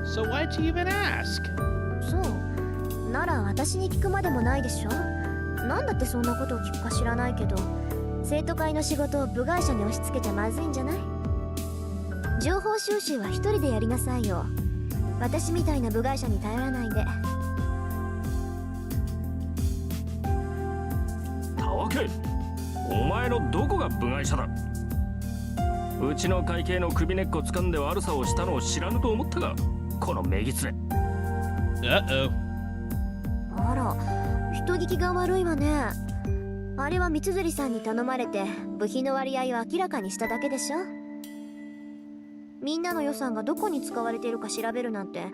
So why'd you even ask? そう。なら私に聞くまでもないでしょ。なんだってそんなことを聞くか知らないけど、生徒会の仕事を部外者に押し付けちゃまずいんじゃない？情報収集は一人でやりなさいよ。私みたいな部外者に頼らないで。たわけ、お前のどこが部外者だ。うちの会計の首根っこ掴んで悪さをしたのを知らぬと思ったが、このメギツネ。Uh-oh. あら、人聞きが悪いわね。あれは三辻さんに頼まれて部費の割合を明らかにしただけでしょ。みんなの予算がどこに使われているか調べるなんて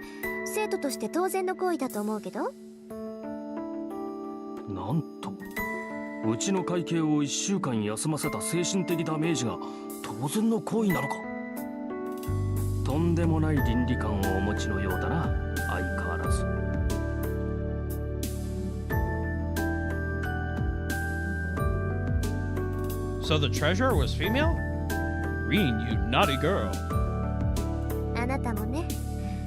生徒として当然の行為だと思うけど。なんと、うちの会計を1週間休ませた精神的ダメージが当然の行為なのか。とんでもない倫理観をお持ちのようだな、相変わらず。So the treasurer was female? Reen, you naughty girl. あなたもね、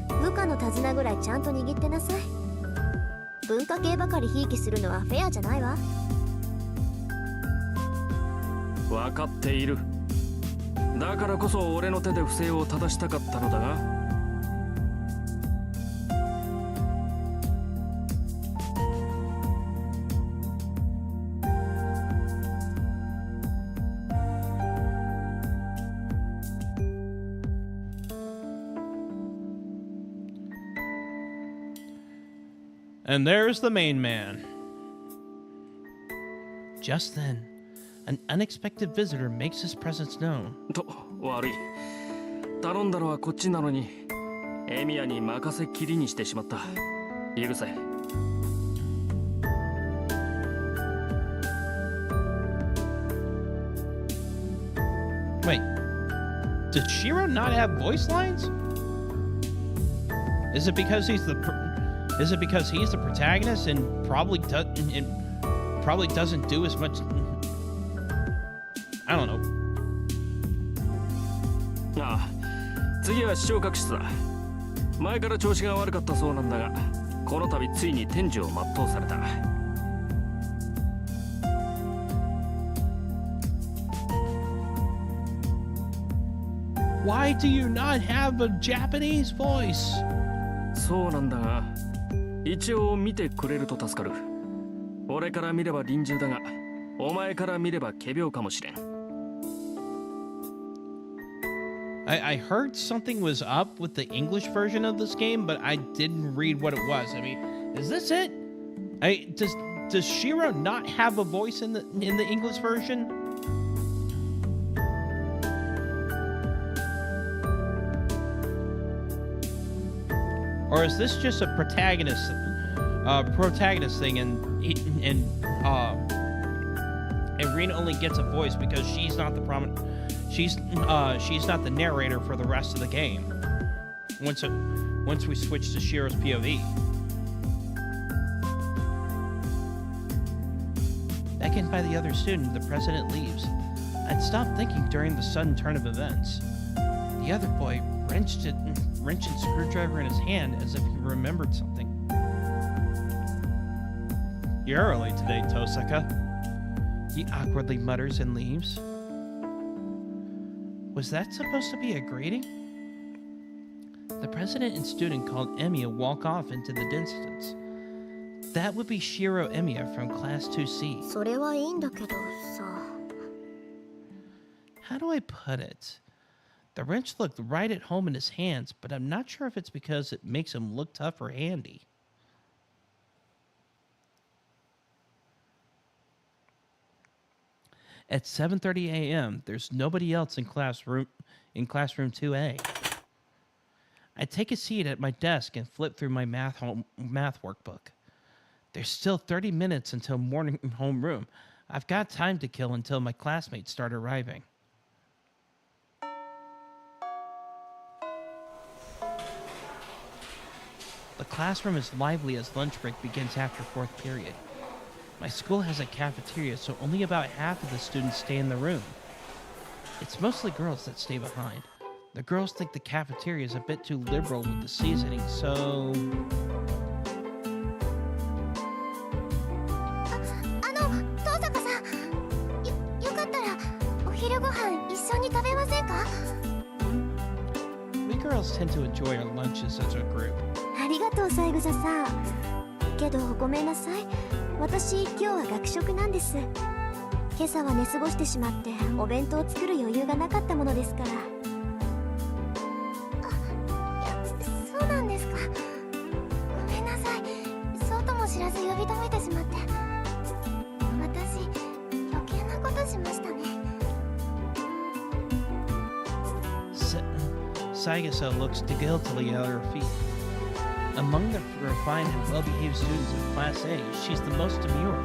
部下の手綱ぐらいちゃんと握ってなさい。文化系ばかりひいきするのはフェアじゃないわ。分かっている。だからこそ俺の手で不正を正したかったのだが。And there's the main man. Just then, an unexpected visitor makes his presence known. と、悪い。頼んだのはこっちなのに、エミヤに任せっきりにしてしまった。許せ。Wait, did Shiro not have voice lines? Is it because he's the protagonist and probably doesn't do as much? I don't know. ああ、次は視聴覚室だ。前から調子が悪かったそうなんだが、この度ついに天寿を全うされた。Why do you not have a Japanese voice? そうなんだが、一応見てくれると助かる。俺から見れば臨終だが、お前から見れば仮病かもしれん。I heard something was up with the English version of this game, but I didn't read what it was. I mean, is this it? Does Shiro not have a voice in the English version? Or is this just a protagonist thing, and Rena only gets a voice because she's not the prominent. She's not the narrator for the rest of the game. Once we switch to Shiro's POV. Beckoned by the other student, the president leaves. I'd stopped thinking during the sudden turn of events. The other boy wrenched a screwdriver in his hand as if he remembered something. You're early today, Tosaka. He awkwardly mutters and leaves. Was that supposed to be a greeting? The president and student called Emiya walk off into the distance. That would be Shiro Emiya from Class 2C. それはいいんだけどさ。How do I put it? The wrench looked right at home in his hands, but I'm not sure if it's because it makes him look tough or handy. At 7:30 a.m., there's nobody else in classroom 2A. I take a seat at my desk and flip through my math workbook. There's still 30 minutes until morning homeroom. I've got time to kill until my classmates start arriving. The classroom is lively as lunch break begins after fourth period. My school has a cafeteria, so only about half of the students stay in the room. It's mostly girls that stay behind. The girls think the cafeteria is a bit too liberal with the seasoning, so... 遠坂さん、よかったらお昼ご飯一緒に食べませんか? We girls tend to enjoy our lunches as a group. ありがとう、三枝さん。けどごめんなさい。私今日は学食なんです。今朝は寝過ごしてしまってお弁当を作る余裕がなかったものですから。いや、そうなんですか。ごめんなさい。そうとも知らず呼び止めてしまって。私余計なことしましたね。Sagasa looks guiltily at her feet. Among the refined and well-behaved students of Class A, she's the most demure.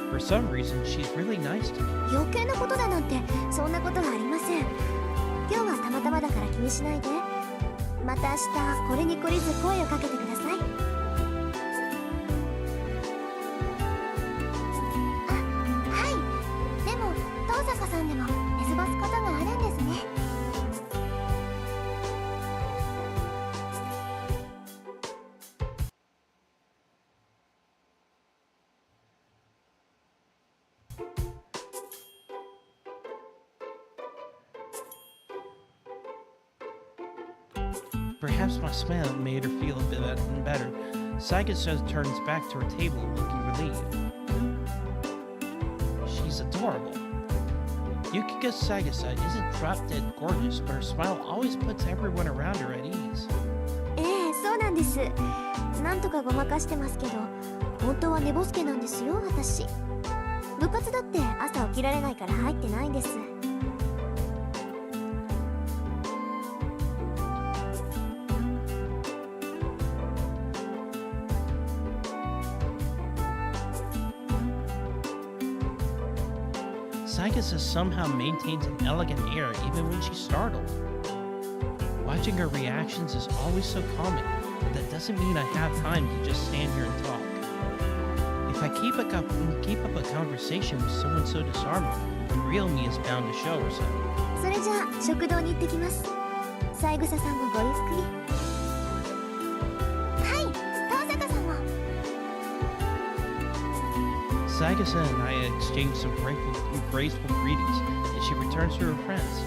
For some reason, she's really nice to me. 余計なことだなんてそんなことはありません。今日はたまたまだから気にしないで。また明日これに懲りず声をかけてください。あ、はい。でも遠坂さんでも寝過ごすことがあるんですね。Perhaps my smile made her feel a bit better. Sagasa turns back to her table, looking relieved. She's adorable. Yukika Sagasa isn't drop-dead gorgeous, but her smile always puts everyone around her at ease. そうなんです。なんとかごまかしてますけど、本当は寝ぼすけなんですよ、私。部活だって朝起きられないから入ってないんです。Saigasa somehow maintains an elegant air even when she's startled. Watching her reactions is always so calming, but that doesn't mean I have time to just stand here and talk. If I keep up a conversation with someone so disarming, the real me is bound to show herself. それじゃあ食堂に行ってきます。三枝さんもごゆっくり。はい、遠坂さんも。Saigasa and I exchange some graceful greetings as she returns to her friends.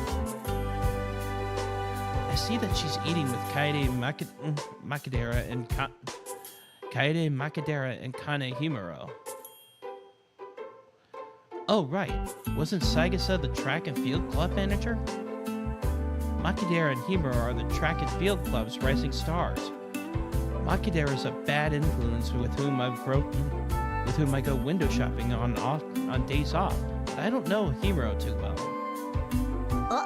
I see that she's eating with Kaede Makidera and Kane Himuro. Oh, right. Wasn't Saigasa the track and field club manager? Makidera and Himuro are the track and field club's rising stars. Makidera is a bad influence with whom I go window shopping on days off. But I don't know Himuro too well. お、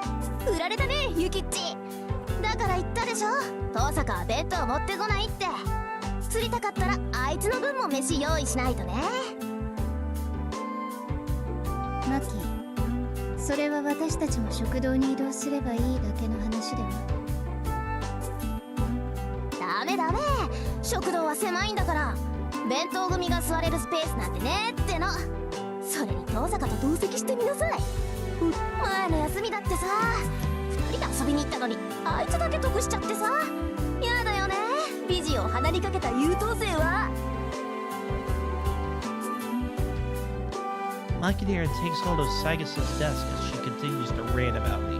売られたね、ゆきっち。だから言ったでしょ。遠坂は弁当持ってこないって。釣りたかったらあいつの分も飯用意しないとね。マキ、それは私たちも食堂に移動すればいいだけの話では。ダメダメ、食堂は狭いんだから。弁当組が座れるスペースなんてねっての。それに遠坂と同席してみなさい。前の休みだってさ、2人で遊びに行ったのにあいつだけ得しちゃってさ。やだよね、美人を鼻にかけた優等生は。Makidera takes hold of Saigasa's desk as she continues to rant about me.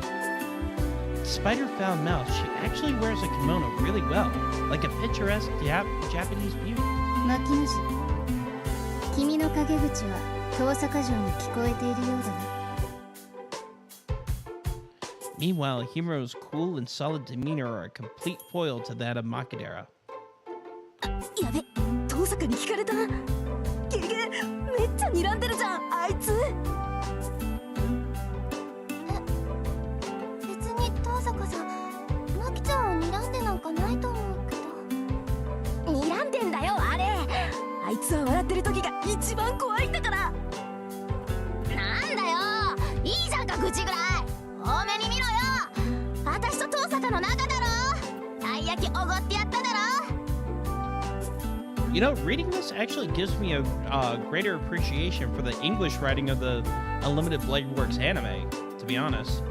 Despite her foul mouth, she actually wears a kimono really well, like a picturesque Japanese beauty. 牧野氏、君の陰口は遠坂城に聞こえているようだな。Meanwhile, Himuro's cool and solid demeanor are a complete foil to that of Makidera. やべ、遠坂に聞かれた。ゲゲ、めっちゃ睨んでるじゃん、あいつ。別に遠坂さん、マキちゃんを睨んでなんかないと思うけど。睨んでんだよ、あれ。あいつは笑ってる時が一番怖いんだから。なんだよ、いいじゃんか、口ぐらい。多めに見ろよ。私と遠坂の仲だろ。たい焼きおごってやっただろ。You know, reading this actually gives me a greater appreciation for the English writing of the Unlimited Blade Works anime, to be honest.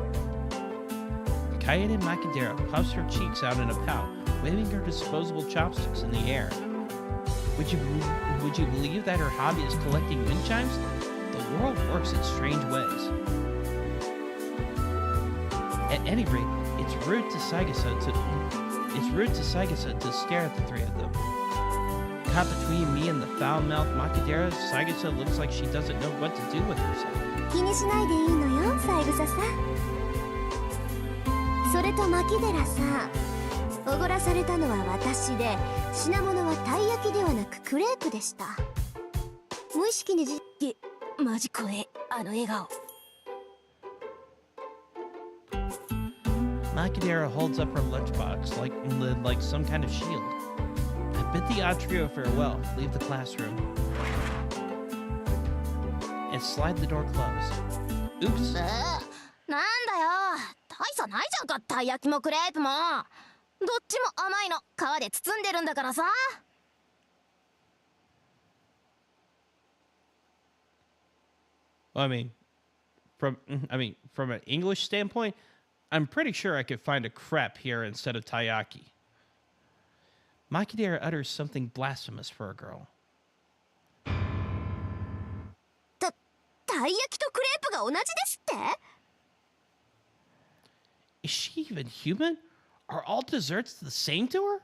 Kaede Makidera puffs her cheeks out in a pout, waving her disposable chopsticks in the air. Would you believe that her hobby is collecting wind chimes? The world works in strange ways. At any rate, it's rude to Saigasa to stare at the three of them. Caught between me and the foul-mouthed Makidera, Saigasa looks like she doesn't know what to do with herself. 気にしないでいいのよ、三枝さん。それと牧寺さん、おごらされたのは私で、品物はたい焼きではなくクレープでした。無意識にマジ怖え、あの笑顔。Makidera holds up her lunchbox like some kind of shield. I bid the odd trio farewell, leave the classroom, and slide the door closed. Oops. なんだよ、大差ないじゃんか、たい焼きもクレープも。どっちも甘いの、皮で包んでるんだからさ。From an English standpoint, I'm pretty sure I could find a crepe here instead of taiyaki. Makidera utters something blasphemous for a girl. たい焼きとクレープが同じですって？ Is she even human? Are all desserts the same to her?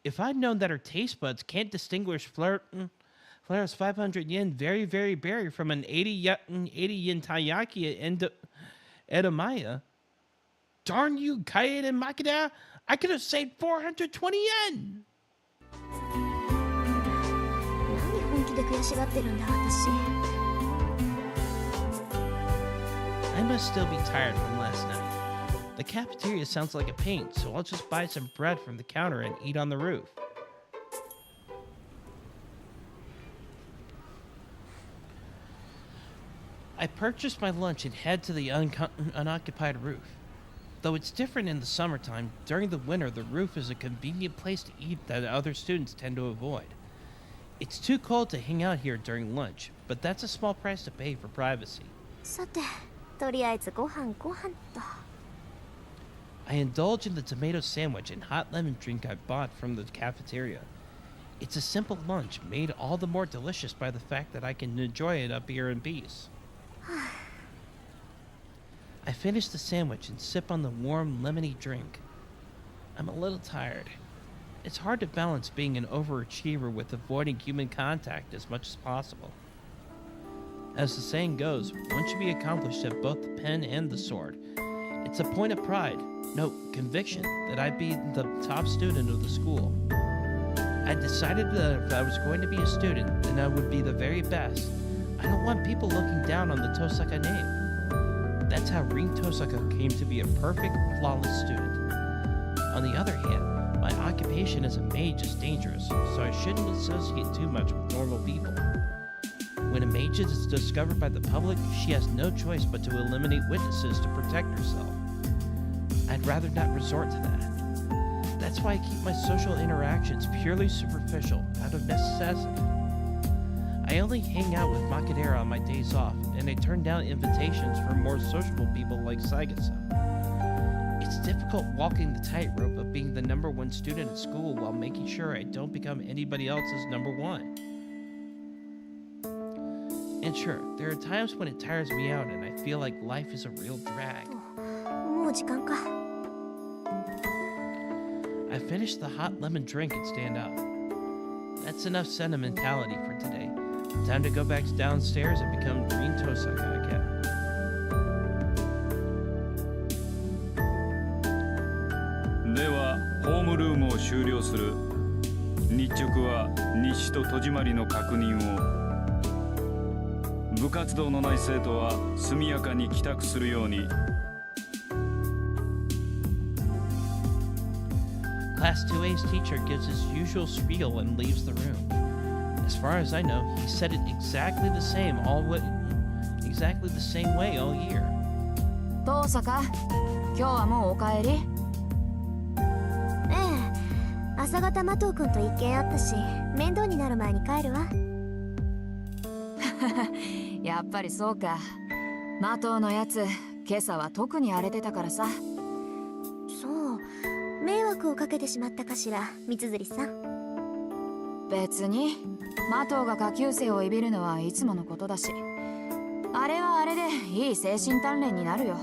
If I'd known that her taste buds can't distinguish Flair's 500 yen very, very berry from an 80 yen taiyaki at Edamaya, darn you, Kaede and Makidera, I could have saved 420 yen! 何本気で悔しがってるんだ、私。I must still be tired from last night. The cafeteria sounds like a pain, so I'll just buy some bread from the counter and eat on the roof. I purchased my lunch and head to the unoccupied roof. Though it's different in the summertime, during the winter the roof is a convenient place to eat that other students tend to avoid. It's too cold to hang out here during lunch, but that's a small price to pay for privacy. さて、とりあえずご飯と。 I indulge in the tomato sandwich and hot lemon drink I bought from the cafeteria. It's a simple lunch, made all the more delicious by the fact that I can enjoy it up here in peace. I finish the sandwich and sip on the warm, lemony drink. I'm a little tired. It's hard to balance being an overachiever with avoiding human contact as much as possible. As the saying goes, one should be accomplished at both the pen and the sword. It's a point of pride, no, conviction, that I be the top student of the school. I decided that if I was going to be a student, then I would be the very best. I don't want people looking down on the Tosaka name. That's how Rin Tosaka came to be a perfect, flawless student. On the other hand, my occupation as a mage is dangerous, so I shouldn't associate too much with normal people. When a mage is discovered by the public, she has no choice but to eliminate witnesses to protect herself. I'd rather not resort to that. That's why I keep my social interactions purely superficial, out of necessity. I only hang out with Makadera on my days off, and I turn down invitations for more sociable people like Saigasa. It's difficult walking the tightrope of being the number one student at school while making sure I don't become anybody else's number one. And sure, there are times when it tires me out and I feel like life is a real drag. もう時間か。 I finish the hot lemon drink and stand up. That's enough sentimentality for today. Time to go back downstairs and become Green Tosaka again. ではホームルームを終了する。日直は日誌と戸締まりの確認を。部活動のない生徒は速やかに帰宅するように。 Class 2A's teacher gives his usual spiel and leaves the room. As far as I know, he said it exactly the same way all year. 遠坂、今日はもうお帰り？ええ、朝方麻藤君と一見あったし、面倒になる前に帰るわ。やっぱりそうか。麻藤のやつ、今朝は特に荒れてたからさ。そう、迷惑をかけてしまったかしら、三辻さん。別に麻藤が下級生をいびるのはいつものことだし、あれはあれでいい精神鍛錬になるよ。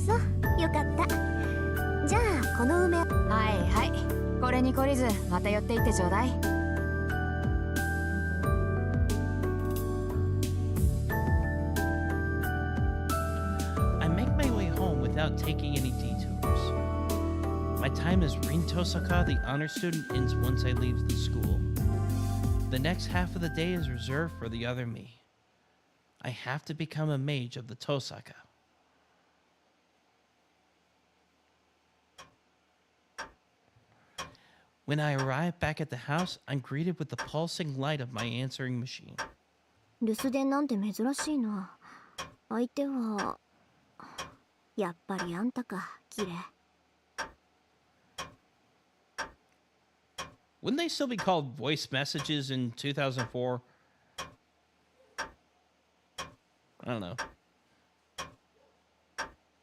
そう、よかった。じゃあこの梅。はいはい、これに懲りずまた寄っていってちょうだい。Without taking any detours. My time as Rin Tosaka, the honor student, ends once I leave the school. The next half of the day is reserved for the other me. I have to become a mage of the Tosaka. When I arrive back at the house, I'm greeted with the pulsing light of my answering machine. 留守電なんて珍しいな。相手はやっぱりあんたか、キレ。 Wouldn't they still be called voice messages in 2004? I don't know.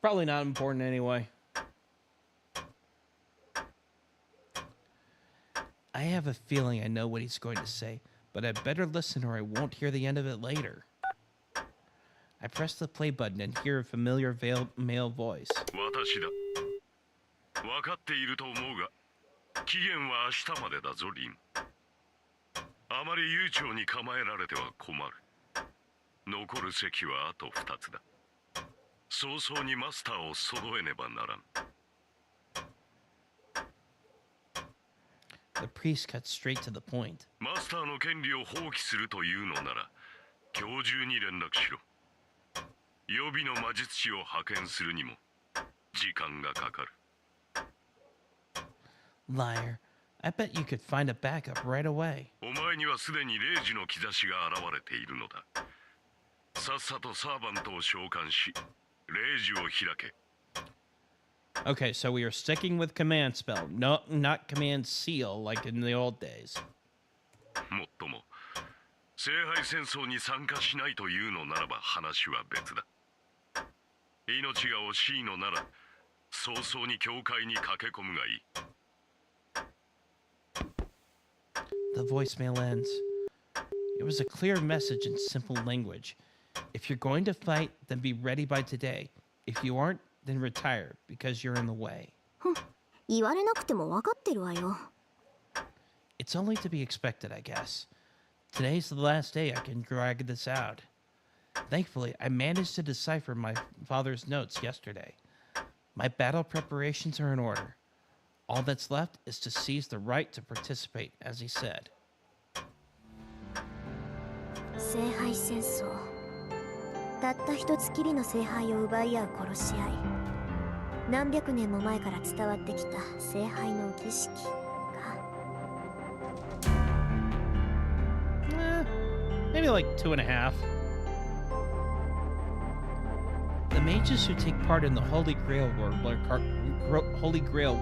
Probably not important anyway. I have a feeling I know what he's going to say, but I better listen or I won't hear the end of it later. I press the play button and hear a familiar male voice. 私だ。分かっていると思うが、期限は明日までだぞ、リン。あまり悠長に構えられては困る。残る席はあと2つだ。早々にマスターを揃えねばならん。The priest cuts straight to the point. マスターの権利を放棄するというのなら、今日中に連絡しろ。予備の魔術師を派遣するにも時間がかかる。Liar. I bet you could find a backup right away. お前にはすでに0時の兆しが現れているのだ。さっさとサーバントを召喚し、レイジを開け。 Okay, so we are sticking with command spell. No, not command seal like in the old days. もっとも、聖杯戦争に参加しないというのならば話は別だ。命が惜しいのなら、早々に教会に駆け込むがいい。 The voicemail ends. It was a clear message in simple language. If you're going to fight, then be ready by today. If you aren't, then retire because you're in the way. 言われなくても分かってるわよ。 It's only to be expected, I guess. Today's the last day I can drag this out. Thankfully, I managed to decipher my father's notes yesterday. My battle preparations are in order. All that's left is to seize the right to participate, as he said. 聖杯戦争。たった一つきりの聖杯を奪い合う殺し合い。何百年も前から伝わってきた聖杯の儀式か。Maybe like 2.5. The mages who take part in the Holy Grail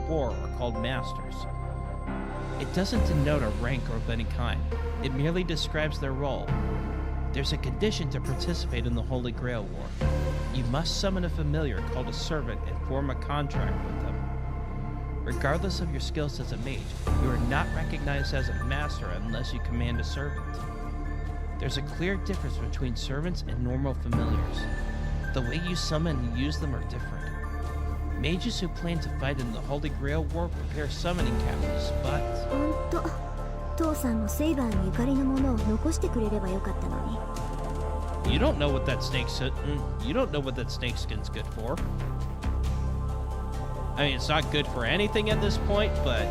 War are called Masters. It doesn't denote a rank of any kind. It merely describes their role. There's a condition to participate in the Holy Grail War. You must summon a familiar called a servant and form a contract with them. Regardless of your skills as a mage, you are not recognized as a master unless you command a servant. There's a clear difference between servants and normal familiars. The way you summon and use them are different. Mages who plan to fight in the Holy Grail War prepare summoning captives, but... ほんと、父さんのセイバーにゆかりのものを残してくれればよかったのに。You don't know what that you don't know what that snakeskin's good for. I mean, it's not good for anything at this point, but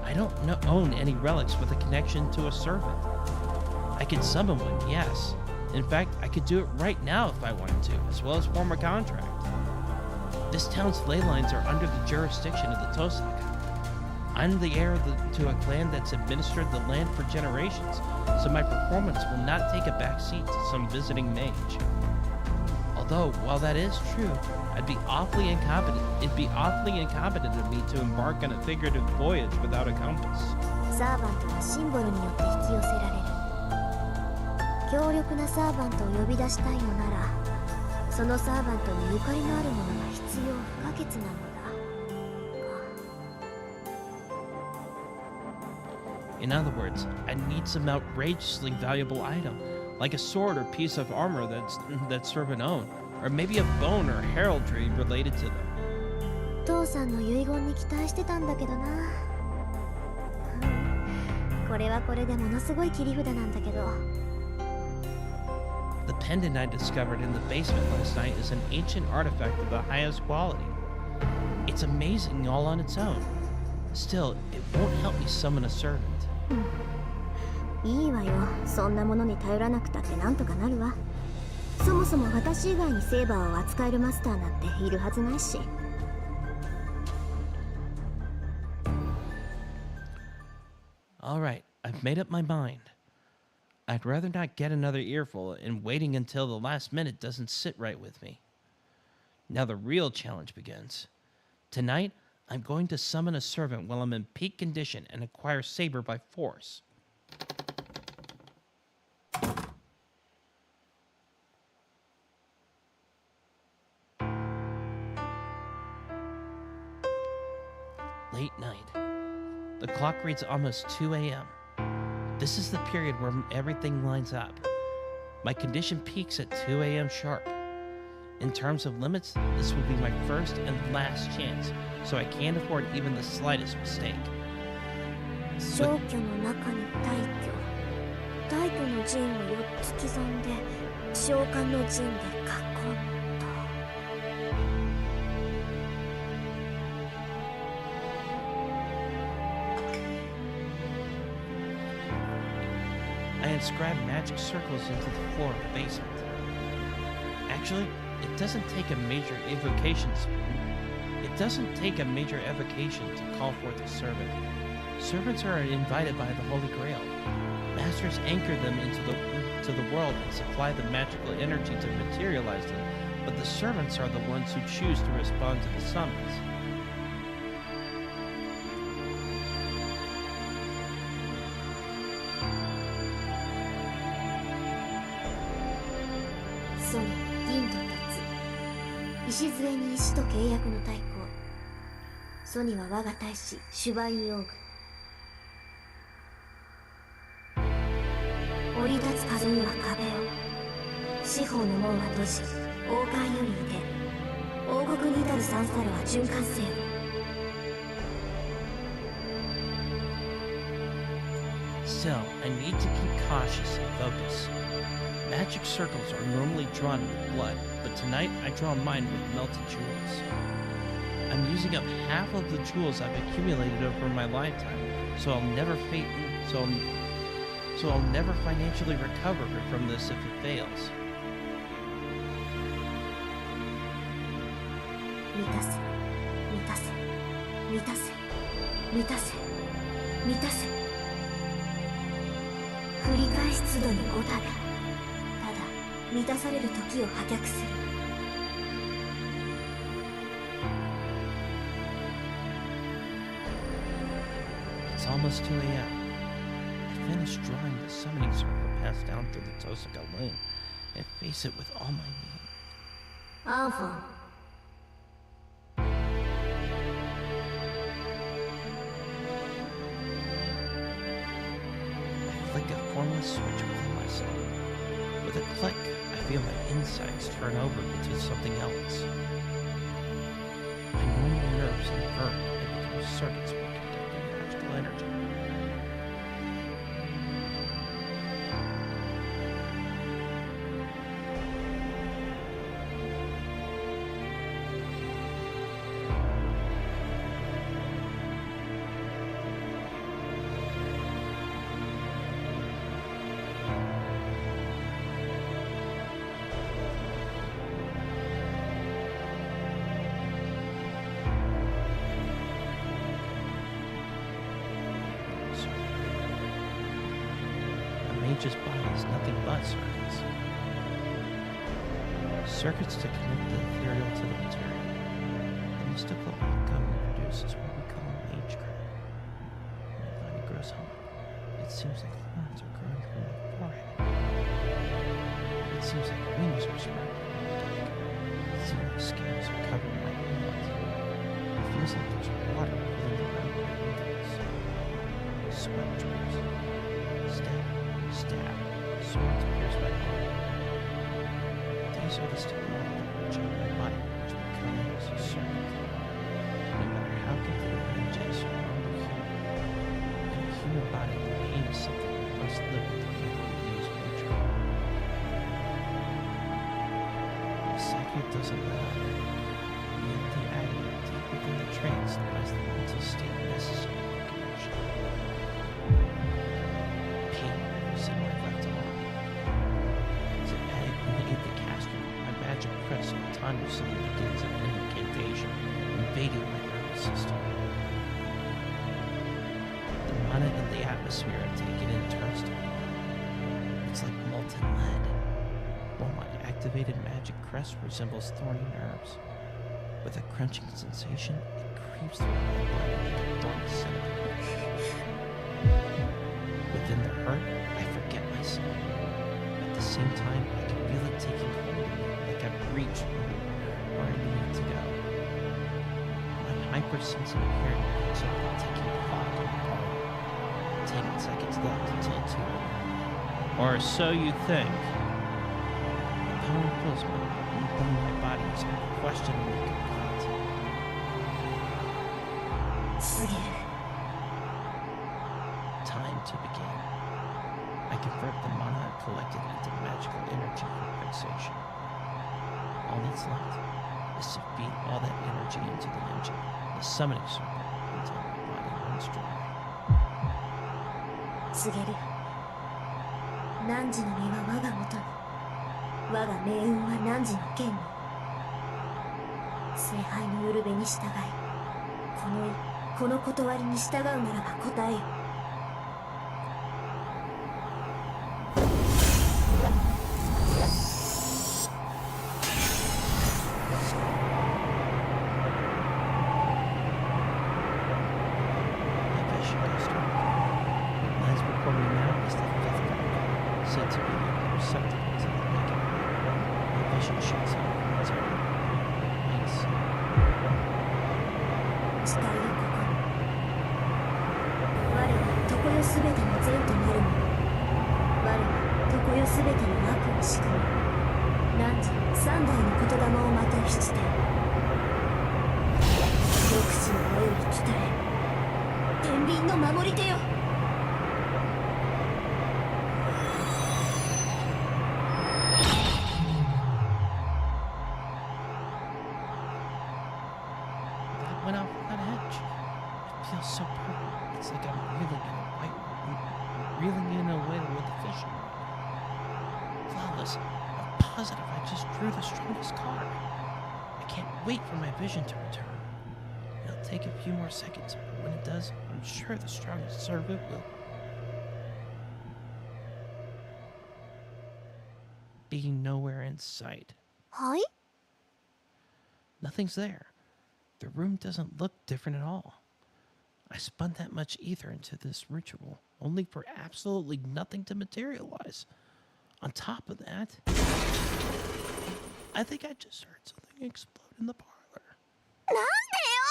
I don't own any relics with a connection to a servant. I could summon one, yes. In fact, I could do it right now if I wanted to, as well as form a contract. This town's ley lines are under the jurisdiction of the Tosaka. I'm the heir to a clan that's administered the land for generations, so my performance will not take a back seat to some visiting mage. Although, while that is true, it'd be awfully incompetent of me to embark on a figurative voyage without a compass. サーバントはシンボルによって引き寄せられる。強力なサーバントを呼び出したいのなら、そのサーバントにゆかりのあるものが必要不可欠なのだ。In other words, I need some outrageously valuable item, like a sword or piece of armor that servant owned, or maybe a bone or heraldry related to them. 父さんの遺言に期待してたんだけどな。これはこれでものすごい切り札なんだけど。The pendant I discovered in the basement last night is an ancient artifact of the highest quality. It's amazing all on its own. Still, it won't help me summon a servant. いいわよ。そんなものに頼らなくたってなんとかなるわ。そもそも私以外にセーバーを扱えるマスターなんているはずないし。Alright, I've made up my mind. I'd rather not get another earful and waiting until the last minute doesn't sit right with me. Now the real challenge begins. Tonight, I'm going to summon a servant while I'm in peak condition and acquire Saber by force. Late night. The clock reads almost 2 a.m. This is the period where everything lines up. My condition peaks at 2 a.m. sharp. In terms of limits, this will be my first and last chance, so I can't afford even the slightest mistake. 消去の中に大挙。大挙の陣を4つ刻んで、召喚の陣で囲んだ。I inscribed magic circles into the floor of the basement. Actually, it doesn't take a major evocation to call forth a servant. Servants are invited by the Holy Grail. Masters anchor them into the to the world and supply the magical energy to materialize them, but the servants are the ones who choose to respond to the summons.ソニ、銀と鉄、礎に石と契約の対抗。ソニは我が大使シュバインオーグ。降り立つ風には壁を、四方の門は閉じ、王冠より出、王国に至る三サルは循環せよ。Still, I need to keep cautious and focus. Magic circles are normally drawn with blood, but tonight I draw mine with melted jewels. I'm using up half of the jewels I've accumulated over my lifetime, so I'll never never financially recover from this if it fails. 満たせ、満たせ、満たせ、満たせ、満たせ。繰り返し都度に5ただ。ただ満たされる時を破却する。It's almost 2 a.m. I finish drawing the summoning circle passed down through the Tosaka lane and face it with all my meaning. アンフォン。I flick a formless switch within myself. With a click, I feel my insides turn over into something else. My normal nerves invert and become circuits for conducting magical energy. Mage's body is nothing but circuits. Circuits to connect the ethereal to the material. The mystical outcome we produce is what we call mage crown. My body grows hungry. It seems like horns are growing from my forehead. It seems like wings are spreading in the dark. It seems like scales are covering my hands. It feels like there's water pulling around my ankles. Sweat drips. Stab, swords pierce my arm. These are the stigmata which are my body, which becomes a circuit. No matter how gifted a mage is or human, in a human body, the pain is something we must live with if we use witchcraft. The psychic doesn't let up. Yet the agony deep within the trance lies the mental state necessary for connection. In my left arm. As I made the caster, my magic crest autonomously begins an incantation, invading my nervous system. The mana in the atmosphere I take it in turns to blood. It's like molten lead, while my activated magic crest resembles thorny nerves. With a crunching sensation, it creeps through my body like a thorny centipede. Within the hurt, I forget myself. At the same time, I can feel it taking hold of me, like I've reached where I need to go. My hypersensitive hearing picks up and taking clock on the call. 10 seconds left until 2 a.m. Or so you think. The power fills me, and my body is unquestionably complete. 過ぎる。 Time to begin. I convert the mana I've collected into magical energy for fixation. All that's left is to feed all that energy into the engine, the summoning circle, until my body runs dry. 告げる。汝の身は我が元に。我が命運は汝の剣に。聖杯のウルベに従い、この断りに従うならば答えよ。said to be receptive to the naked. My vision shoots out. Thanks. 誓いよここ我は常世すべての善となるもの我は常世すべての悪を仕組む汝三代の言霊をまたして極地の魔より来たれ天秤の守り手よ Went out from that edge. It feels so perfect. It's like I'm reeling in a way with a fishing rod. Flawless. I'm positive I just drew the strongest card. I can't wait for my vision to return. It'll take a few more seconds, but when it does, I'm sure the strongest servant will. Being nowhere in sight. はい Nothing's there. The room doesn't look different at all. I spun that much ether into this ritual, only for absolutely nothing to materialize. On top of that, I think I just heard something explode in the parlor. なんでよ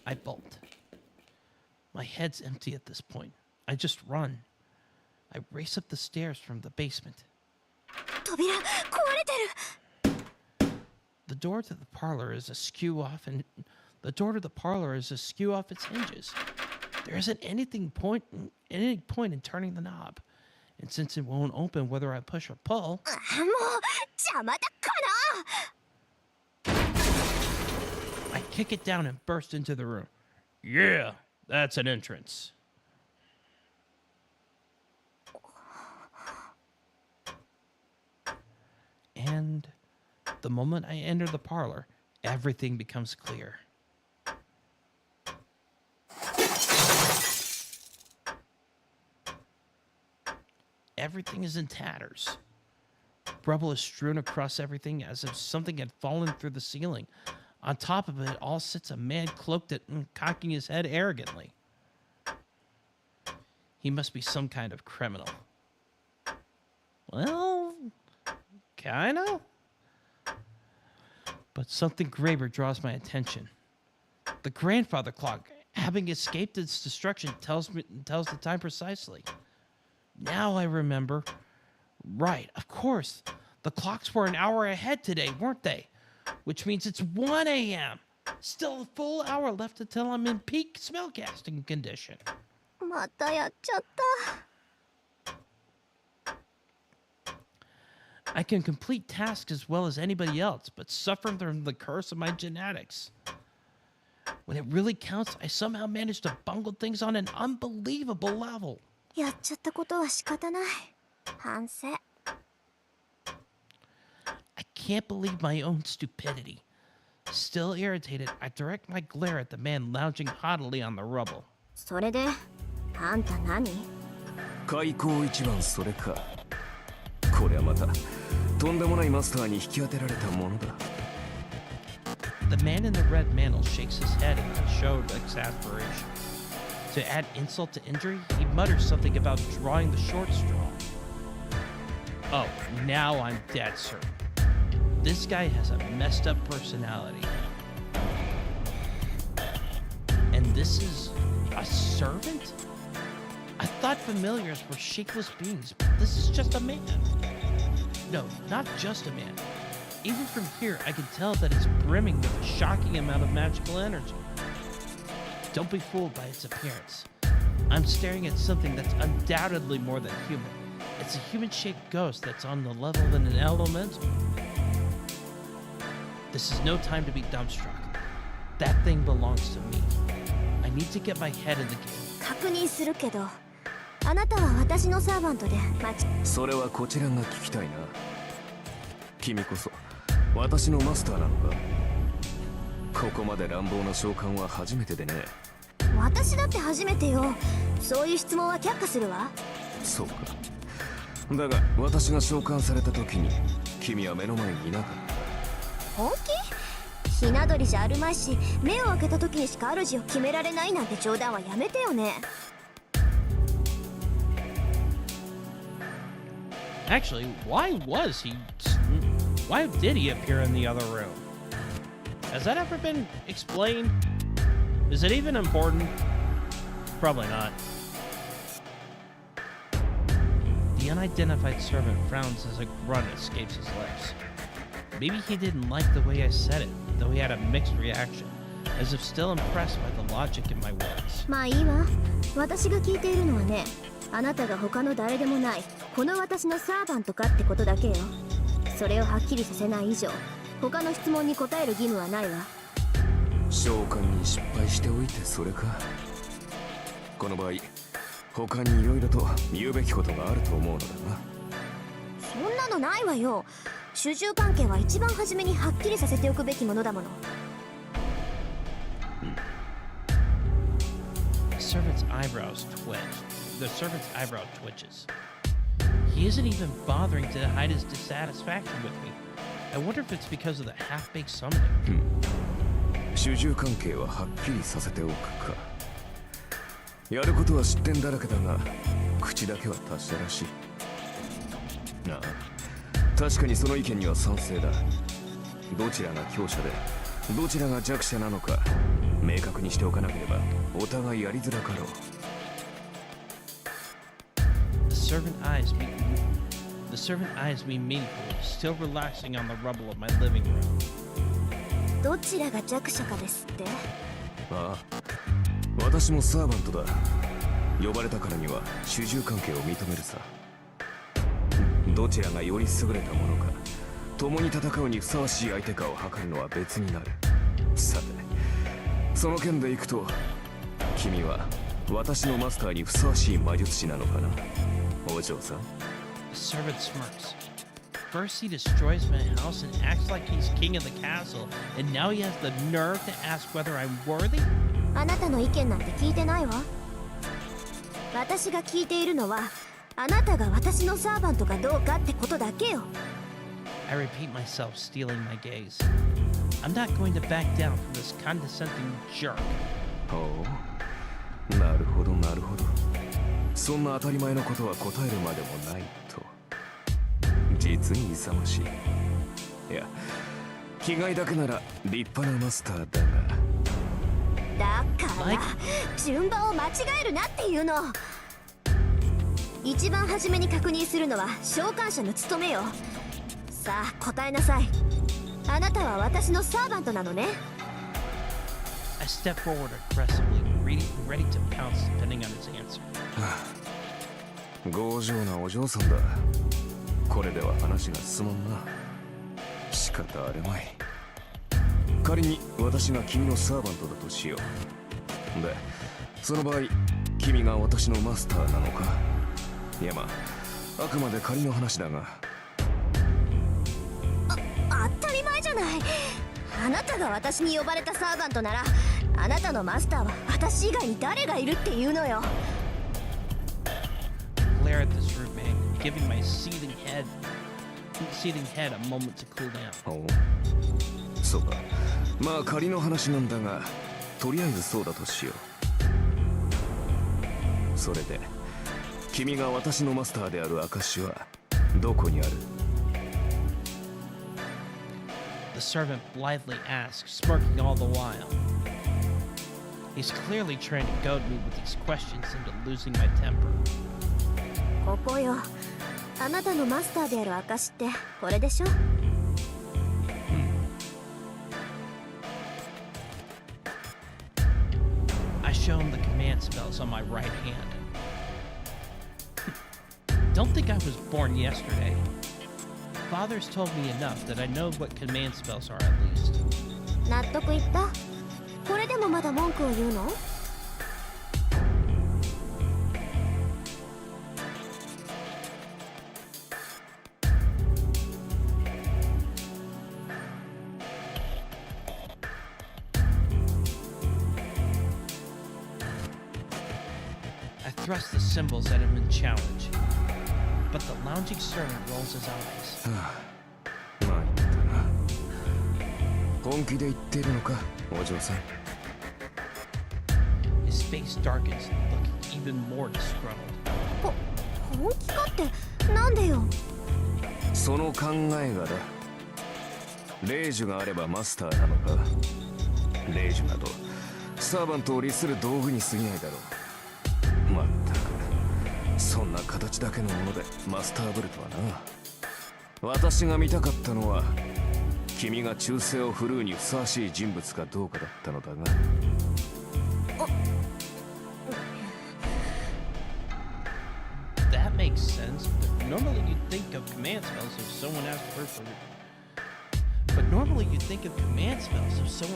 I bolt. My head's empty at this point. I just run. I race up the stairs from the basement. 扉壊れてる The door to the parlor is askew off its hinges. There isn't any point in turning the knob. And since it won't open whether I push or pull, もう邪魔だか I kick it down and burst into the room. Yeah, that's an entrance. And the moment I enter the parlor, everything becomes clear. Everything is in tatters. Rubble is strewn across everything as if something had fallen through the ceiling. On top of it all sits a man cloaked and cocking his head arrogantly. He must be some kind of criminal. Well, kinda. But something graver draws my attention. The grandfather clock, having escaped its destruction, tells the time precisely. Now I remember. Right, of course. The clocks were an hour ahead today, weren't they? Which means it's 1 a.m. Still a full hour left until I'm in peak spellcasting condition. またやっちゃった I can complete tasks as well as anybody else, but suffer from the curse of my genetics. When it really counts, I somehow managed to bungle things on an unbelievable level. やっちゃったことは仕方ない反省 I can't believe my own stupidity. Still irritated, I direct my glare at the man lounging haughtily on the rubble. それであんた何開口一番それか。こりゃまたとんでもないマスターに引き当てられたものだ。 The man in the red mantle shakes his head in a show of exasperation. To add insult to injury, he mutters something about drawing the short straw. Oh, now I'm dead certain. This guy has a messed up personality. And this is a servant? I thought familiars were shapeless beings, but this is just a man. No, not just a man. Even from here, I can tell that it's brimming with a shocking amount of magical energy. Don't be fooled by its appearance. I'm staring at something that's undoubtedly more than human. It's a human-shaped ghost that's on the level of an elemental. This is no time to be dumbstruck. That thing belongs to me. I need to get my head in the game. 確認するけどあなたは私のサーバントでそれはこちらが聞きたいな。君こそ私のマスターなのか。ここまで乱暴な召喚は初めてでね。私だって初めてよそういう質問は却下するわそうか。だが私が召喚された時に君は目の前にいなかった。本気ひな鳥じゃあるまいし目を開けた時にしか主を決められないなんて冗談はやめてよね Actually, why did he appear in the other room? Has that ever been explained? Is it even important? Probably not. The unidentified servant frowns as a grunt escapes his lips. Maybe he didn't like the way I said it, though he had a mixed reaction, as if still impressed by the logic in my words. まあいいわ。私が聞いているのはね、あなたが他の誰でもないこの私のサーバントかってことだけよ。それをはっきりさせない以上、他の質問に答える義務はないわ。召喚に失敗しておいてそれか。この場合他に色々と言うべきことがあると思うのだな。そんなのないわよ。主従関係は一番初めにはっきりさせておくべきものだもの。The servant's eyebrows twitches. He isn't even bothering to hide his dissatisfaction with me. I wonder if it's because of the half-baked summoning. 主従関係ははっきりさせておくか。やることは失点だらけだが、口だけは達者らしい。なあ、確かにその意見には賛成だ。どちらが強者で、どちらが弱者なのか、明確にしておかなければ、お互いやりづらかろう。The servant eyes me meaningfully, still relaxing on the rubble of my living room. どちらが弱者かですって？ああ、私もサーバントだ。呼ばれたからには主従関係を認めるさ。どちらがより優れたものか、共に戦うにふさわしい相手かを測るのは別になる。さて、その件でいくと、君は私のマスターにふさわしい魔術師なのかな、お嬢さん。 The servant smirks. First he destroys my house and acts like he's king of the castle, and now he has the nerve to ask whether I'm worthy? あなたの意見なんて聞いてないわ。私が聞いているのは、あなたが私のサーバントかどうかってことだけよ。I repeat myself, stealing my gaze. I'm not going to back down from this condescending jerk. ほう、なるほどなるほど。そんな当たり前のことは答えるまでもないと。実に勇ましい。いや、気概だけなら立派なマスターだが。だから順番を間違えるなっていうの。一番初めに確認するのは召喚者の務めよ。さあ答えなさい。あなたは私のサーバントなのね。 I step forward aggressively, ready to pounce depending on his answer. 強情なお嬢さんだ。これでは話が進まんな。仕方あるまい。仮に私が君のサーバントだとしよう。で、その場合、君が私のマスターなのか。いやまあ、あくまで仮の話だが。当たり前じゃない。あなたが私に呼ばれたサーバントなら、あなたのマスターは私以外に誰がいるっていうのよ。 Glare at this rude man, giving my seething head a moment to cool down. おう、そうか。まあ仮の話なんだが、とりあえずそうだとしよう。それで、君が私のマスターである証はどこにある？ The servant blithely asks, smirking all the while. He's clearly trying to goad me with these questions into losing my temper. ここよ。あなたのマスターである証ってこれでしょ。I show him the command spells on my right hand. Don't think I was born yesterday. Father's told me enough that I know what command spells are at least. 納得いった？これでもまだ文句を言うの？ I thrust the symbols at him in challenge, but the lounging servant rolls his eyes. まいったな。本気で言っているのか、お嬢さん。 His face darkens, looking even more disgruntled. 本気かってなんでよ。その考えがだ。霊樹があればマスターなのか。霊樹などサーバントを利する道具に過ぎないだろう。まったくそんな形だけのものでマスターブルとはな。私が見たかったのは君が忠誠を振るうにふさわしい人物かどうかだったのだが。That makes sense, but normally you'd think of command spells if someone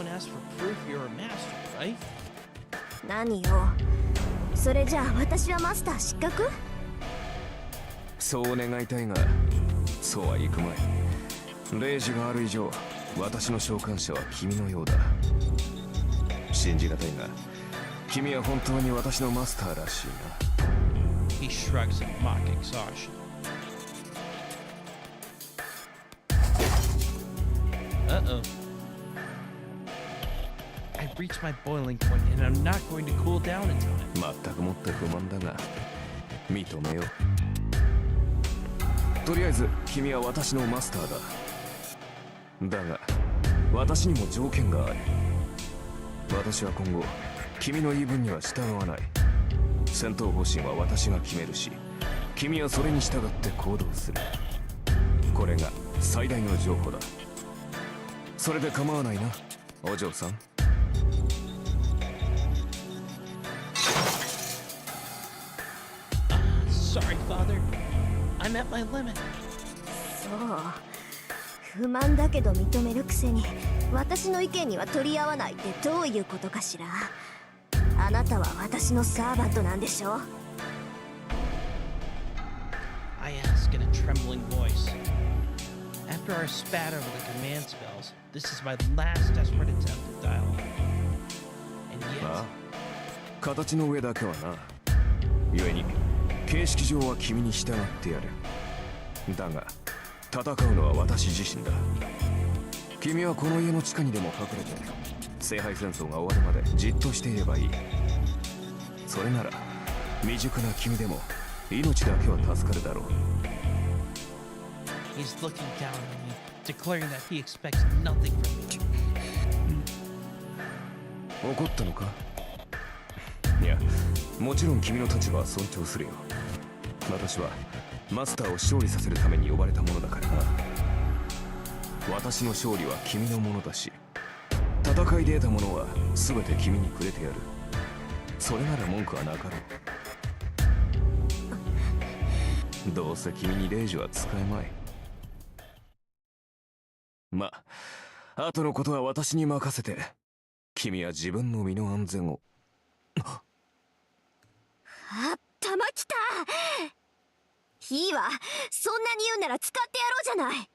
asked for proof you're a master, right? 何よ、それじゃあ私はマスター失格？そう願いたいがそうはいくまい。霊樹がある以上私の召喚者は君のようだ。信じがたいが君は本当に私のマスターらしいな。He shrugs in mock exhaustion. Uh-oh. I've reached my boiling point and I'm not going to cool down in time. 全くもって不満だが認めよう。とりあえず君は私のマスターだ。だが私にも条件がある。私は今後君の言い分には従わない。戦闘方針は私が決めるし、君はそれに従って行動する。これが最大の譲歩だ。それで構わないな、お嬢さん。Sorry, father. I'm at my limit. そう、不満だけど認めるくせに私の意見には取り合わないってどういうことかしら。あなたは私のサーバントなんでしょ？ I ask in a trembling voice. After our spat over the command spells, this is my last desperate attempt at dialogue. And あ yet, あ、形の上だけはな。故に形式上は君に従ってやる。だが戦うのは私自身だ。君はこの家の地下にでも隠れて聖杯戦争が終わるまでじっとしていればいい。それなら未熟な君でも命だけは助かるだろう。 he's looking down on me, declaring that he expects nothing from me. 怒ったのか？いや、もちろん君の立場は尊重するよ。私はマスターを勝利させるために呼ばれたものだからな。私の勝利は君のものだし、戦いで得たものは全て君にくれてやる。それなら文句はなかろう。どうせ君に霊樹は使えまい。まあ、後のことは私に任せて、君は自分の身の安全を。あ、玉来た。いいわ、そんなに言うなら使ってやろうじゃない。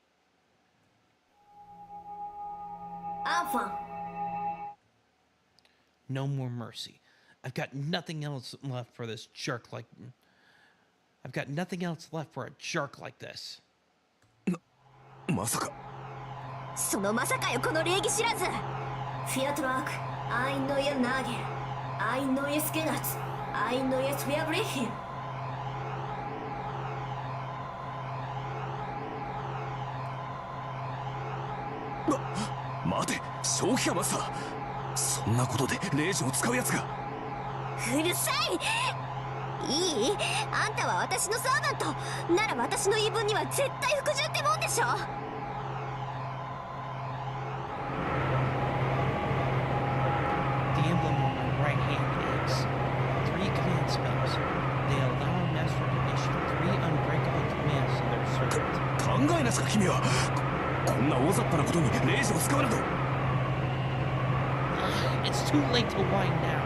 アンファン。 No more mercy. I've got nothing else left for this jerk like... I've got nothing else left for a jerk like this. まさか。そのまさかよ、この礼儀知らず。フィアトラーク、アイノイエナーゲル、アイノイエスケナツ、アイノイエスフェアブレヒン。待て、正気かマスター。そんなことで霊樹を使うやつが。うるさい。いい？あんたは私のサーバントなら私の言い分には絶対服従ってもんでしょ。The emblem on my right hand is 3 command spells. They allow a master to issue 3 unbreakable commands to their servant. 考えなさか君は。こんな大雑把なことに霊樹を使うなど。It's too late to whine now.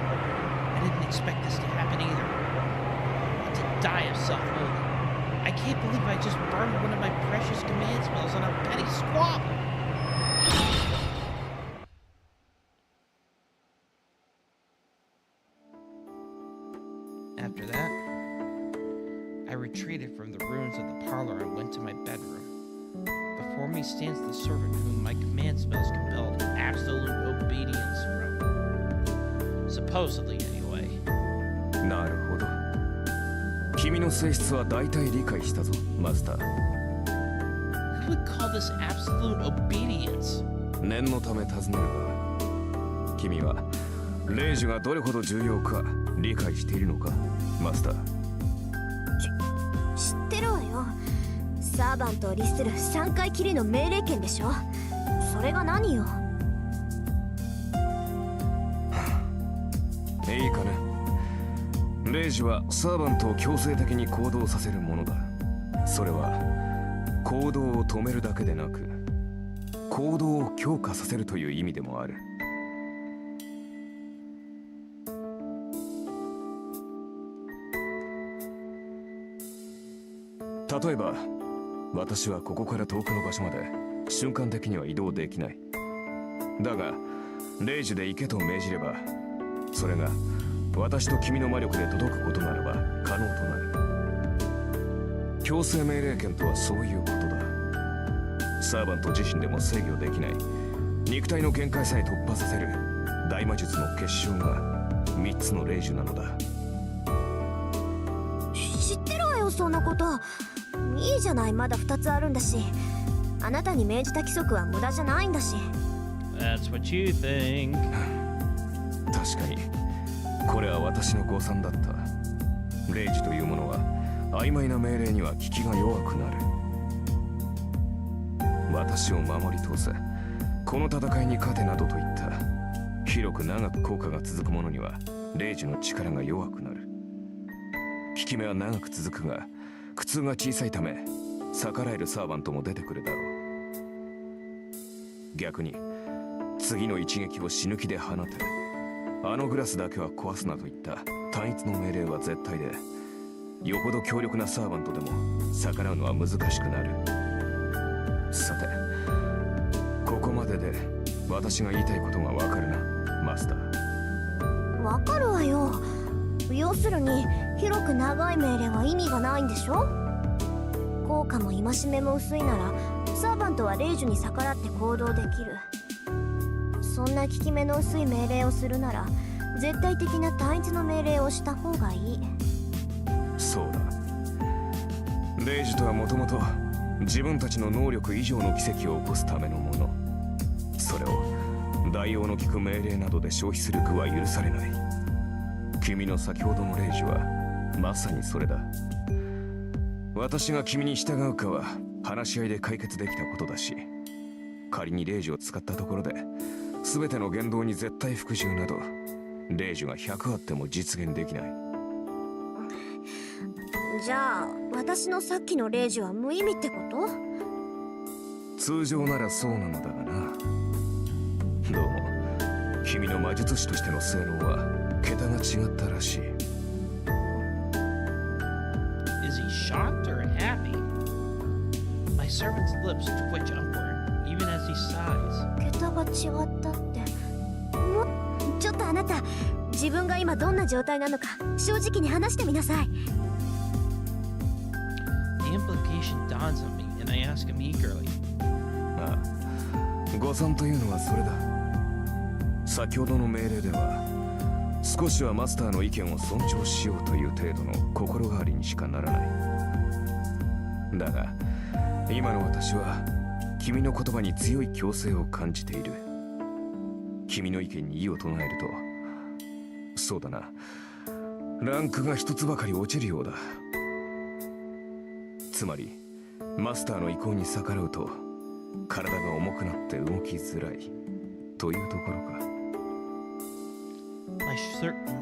I didn't expect this to happen either. I want to die of self-loathing. I can't believe I just burned one of my precious command spells on a petty squabble. After that, I retreated from the ruins of the parlor and went to my bedroom. Before me stands the servant whom my command spells compelled absolute obedience from. Supposedly, anyway. なるほど。君の性質は大体理解したぞ、マスター。would call this absolute obedience. 念のため尋ねるが、君はレイジがどれほど重要か理解しているのか、マスター。知ってるわよ。サーバントを律する3回きりの命令権でしょ。それが何よ。いいかね。レイジはサーバントを強制的に行動させるものだ。それは行動を止めるだけでなく、行動を強化させるという意味でもある。例えば私はここから遠くの場所まで瞬間的には移動できない。だがレイジで行けと命じれば、それが私と君の魔力で届くことならば可能となる。強制命令権とはそういうことだ。サーバント自身でも制御できない肉体の限界さえ突破させる大魔術の結晶が3つの霊樹なのだ。知ってるわよ、そんなこと。いいじゃない、まだ2つあるんだし。あなたに命じた規則は無駄じゃないんだし。 That's what you think. 確かにこれは私の誤算だった。霊樹というものは曖昧な命令には効きが弱くなる。私を守り通せ、この戦いに勝てなどといった広く長く効果が続くものには霊樹の力が弱くなる。効き目は長く続くが苦痛が小さいため逆らえるサーバントも出てくるだろう。逆に次の一撃を死ぬ気で放て、あのグラスだけは壊すなといった単一の命令は絶対で、よほど強力なサーバントでも逆らうのは難しくなる。さて、ここまでで私が言いたいことがわかるな、マスター。わかるわよ。要するに広く長い命令は意味がないんでしょ。効果も戒めも薄いならサーバントは霊樹に逆らって行動できる。そんな効き目の薄い命令をするなら絶対的な単一の命令をした方がいい。そうだ。霊樹とはもともと自分たちの能力以上の奇跡を起こすためのもの。それを代用の効く命令などで消費する句は許されない。君の先ほどの霊樹はまさにそれだ。私が君に従うかは話し合いで解決できたことだし、仮に霊樹を使ったところで全ての言動に絶対服従など霊樹が100あっても実現できない。じゃあ私のさっきの霊樹は無意味ってこと？通常ならそうなのだがな。どうも君の魔術師としての性能は桁が違ったらしい。 Is he shocked or happy? My servant's lips twitch upward, even as he sighs. 桁が違ったって。ちょっとあなた、自分が今どんな状態なのか正直に話してみなさい。 The implication dawns on me, and I ask him eagerly. ああ、誤算というのはそれだ。先ほどの命令では少しはマスターの意見を尊重しようという程度の心変わりにしかならない。だが今の私は君の言葉に強い強制を感じている。君の意見に異を唱えると、そうだな、ランクが一つばかり落ちるようだ。つまりマスターの意向に逆らうと体が重くなって動きづらいというところか。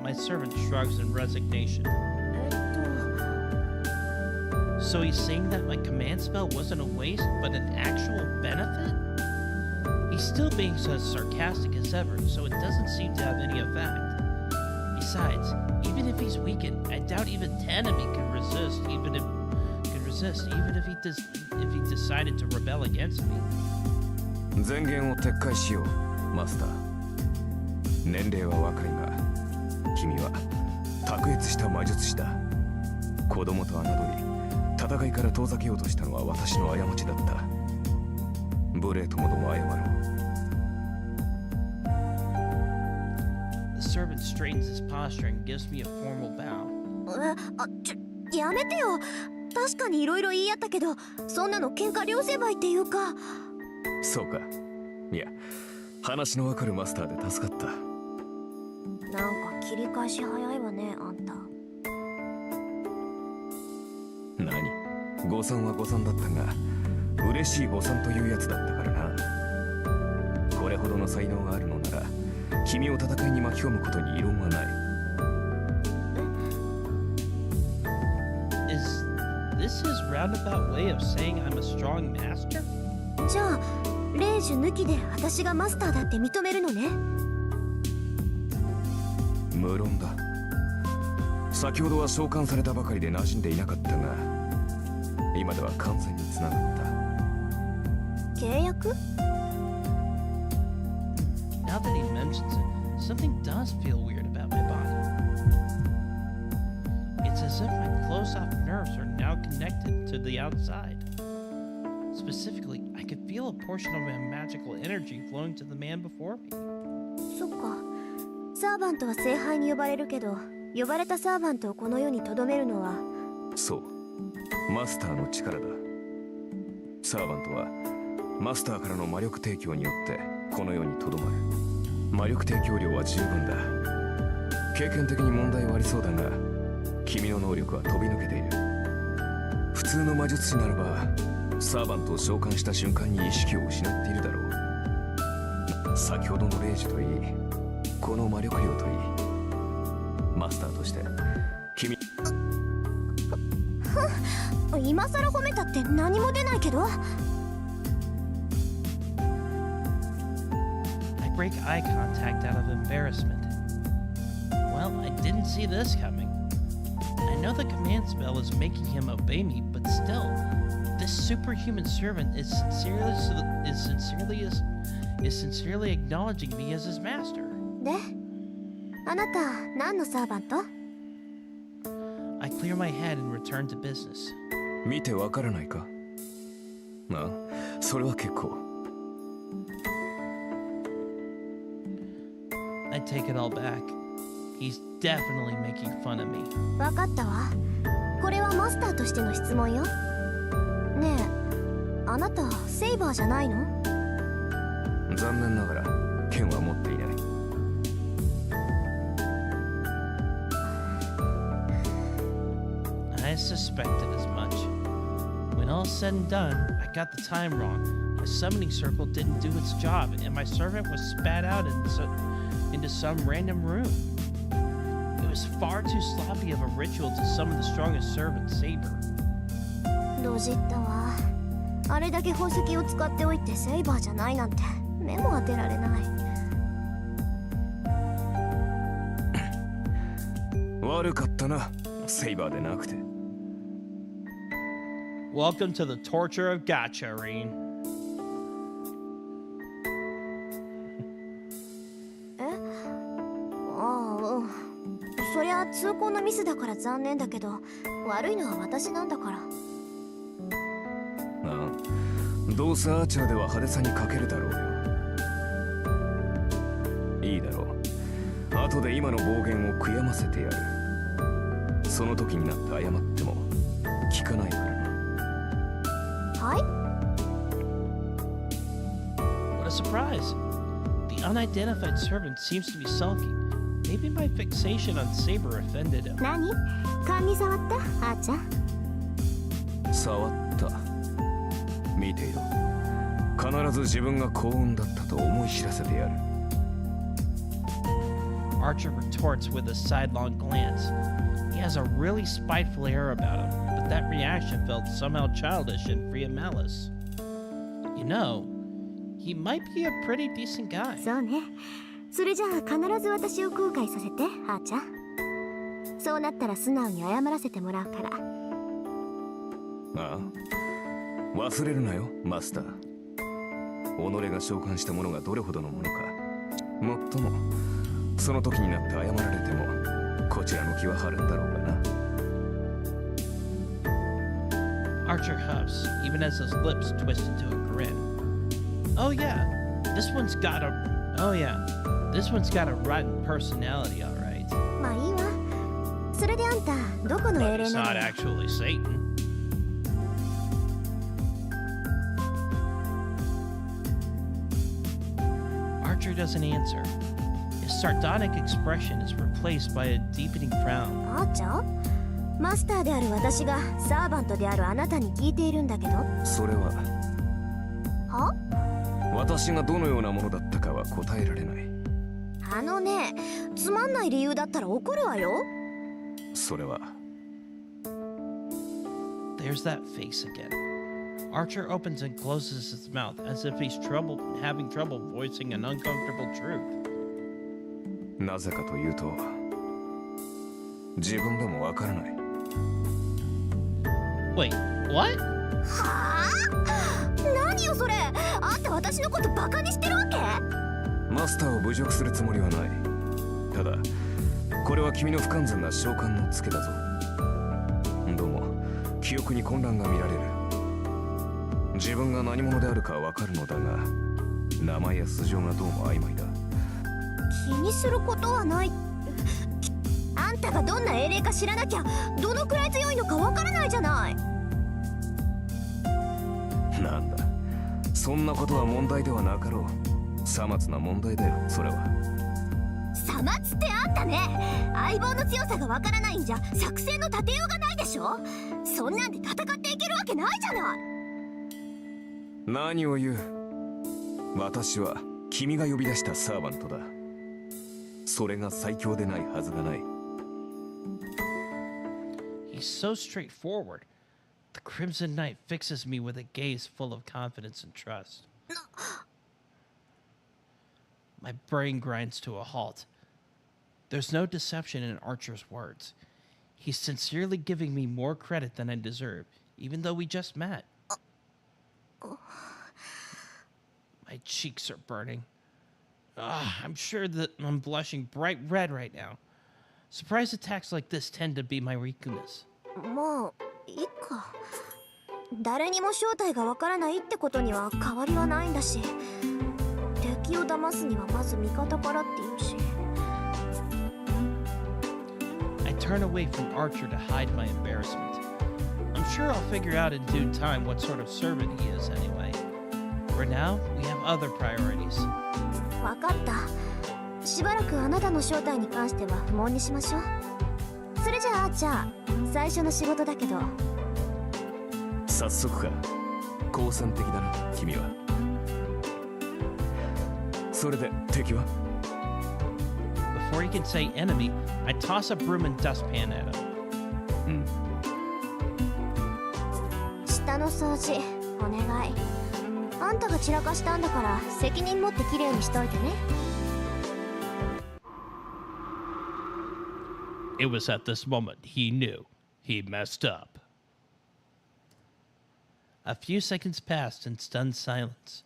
My servant shrugs in resignation. So he's saying that my command spell wasn't a waste, but an actual benefit? He's still being as sarcastic as ever, so it doesn't seem to have any effect. Besides, even if he's weakened, I doubt even 10 of me can resist, even if he decided to rebel against me. 前言を撤回しよう、マスター。年齢は若いが、君は卓越した魔術師だ。子供と侮り、戦いから遠ざけようとしたのは私の過ちだった。無礼ともども謝ろう。The servant straightens his posture and gives me a formal bow. やめてよ。確かにいろいろ言い合ったけど、そんなの喧嘩両成敗っていうか。そうか。いや、話のわかるマスターで助かった。なんか切り返し早いわね、あんた。何？誤算は誤算だったが、嬉しい誤算というやつだったからな。これほどの才能があるのなら、君を戦いに巻き込むことに異論はない。Is this his roundabout way of saying I'm a strong master? じゃあレイジュ抜きで私がマスターだって認めるのね。無論だ。先ほどは召喚されたばかりで馴染んでいなかったが、今では完全につながった。契約？ Now that he mentions it, something does feel weird about my body. It's as if my closed-off nerves are now connected to the outside. Specifically, I could feel a portion of my magical energy flowing to the man before me. そっか。サーバントは聖杯に呼ばれるけど、呼ばれたサーバントをこの世に留めるのは。そう、マスターの力だ。サーバントはマスターからの魔力提供によってこの世に留まる。魔力提供量は十分だ。経験的に問題はありそうだが、君の能力は飛び抜けている。普通の魔術師ならばサーバントを召喚した瞬間に意識を失っているだろう。先ほどのレイジといい、この魔力量といい、マスターとして君。今さら褒めたって何も出ないけど。I break eye contact out of embarrassment. Well, I didn't see this coming. I know the command spell is making him obey me, but still, this superhuman servant is sincerely acknowledging me as his master. で、あなた何のサーバント？ I clear my head and return to business. 見てわからないか？ああ、それは結構。I take it all back. He's definitely making fun of me. わかったわ。これはマスターとしての質問よ。ねえ、あなたセイバーじゃないの？残念ながら剣は持っていない。I suspected as much. When all's said and done, I got the time wrong. My summoning circle didn't do its job, and my servant was spat out into some random room. It was far too sloppy of a ritual to summon the strongest servant, Saber. ドジったわ。あれだけ宝石を使っておいてセイバーじゃないなんて目も当てられない。悪かったな、セイバーでなくて。Welcome to the torture of Gacha, Reen. そりゃ通行のミスだから残念だけど、悪いのは私なんだから。ああ、どうせアーチャーでは派手さに欠けるだろうよ。いいだろう。後で今の暴言を悔やませてやる。その時になって謝っても聞かないからな。はい？ What a surprise. The unidentified servant seems to be sulking. Maybe my fixation on Saber offended him. 何？勘に触った？あーちゃん。触った。見ていろ。必ず自分が幸運だったと思い知らせてやる。Archer retorts with a sidelong glance. He has a really spiteful air about him, but that reaction felt somehow childish and free of malice. You know, he might be a pretty decent guy. そうね。それじゃあ必ず私を後悔させて、はーちゃん。そうなったら素直に謝らせてもらうから。ああ、忘れるなよ、マスター。己が召喚したものがどれほどのものか。もっとも、その時になって謝られても、こちらの気は晴れんだろうがな。Archer huffs, even as his lips twist into a grin. Oh yeah, this one's got a rotten personality, all right. まあいいわ。それであんたどこの英 But 霊 it's な not の？ actually Satan. Archer doesn't answer. His sardonic expression is replaced by a deepening frown. あーちゃん、マスターである私がサーバントであるあなたに聞いているんだけど。それはは？私がどのようなものだったかは答えられない。あのね、つまんない理由だったら怒るわよ。それは There's that face again. Archer opens and closes his mouth as if he's having trouble voicing an uncomfortable truth. なぜかというと自分でもわからない。 Wait, what? はあ？何よそれ。あんた私のことバカにしてるわけ？マスターを侮辱するつもりはない。ただこれは君の不完全な召喚のツケだぞ。どうも記憶に混乱が見られる。自分が何者であるかわかるのだが名前や素性がどうも曖昧だ。気にすることはない。あんたがどんな英霊か知らなきゃどのくらい強いのかわからないじゃない。なんだ、そんなことは問題ではなかろう。さまつな問題だよ、それは。さまつってあんたね、相棒の強さがわからないんじゃ作戦の立てようがないでしょ。そんなんで戦っていけるわけないじゃない。何を言う。私は君が呼び出したサーバントだ。それが最強でないはずがない。 He's so straightforward. The Crimson Knight fixes me with a gaze full of confidence and trust. My brain grinds to a halt. There's no deception in Archer's words. He's sincerely giving me more credit than I deserve, even though we just met. My cheeks are burning. I'm sure that I'm blushing bright red right now. Surprise attacks like this tend to be my weakness. まあいいか。誰にも正体がわからないってことには変わりはないんだし、敵を騙すにはまず味方からって言うし。I turn away from Archer to hide my embarrassment. I'm sure I'll figure out in due time what sort of servant he is anyway. For now, we have other priorities. わかった。しばらくあなたの正体に関しては不問にしましょう。それじゃあじゃあ最初の仕事だけど。早速か。好戦的だな、君は。それで敵は？ Before he can say enemy, I toss a broom and dustpan at him. 下の掃除お願い。あんたが散らかしたんだから責任持ってきれいにしといてね。It was at this moment he knew he messed up. A few seconds passed in stunned silence.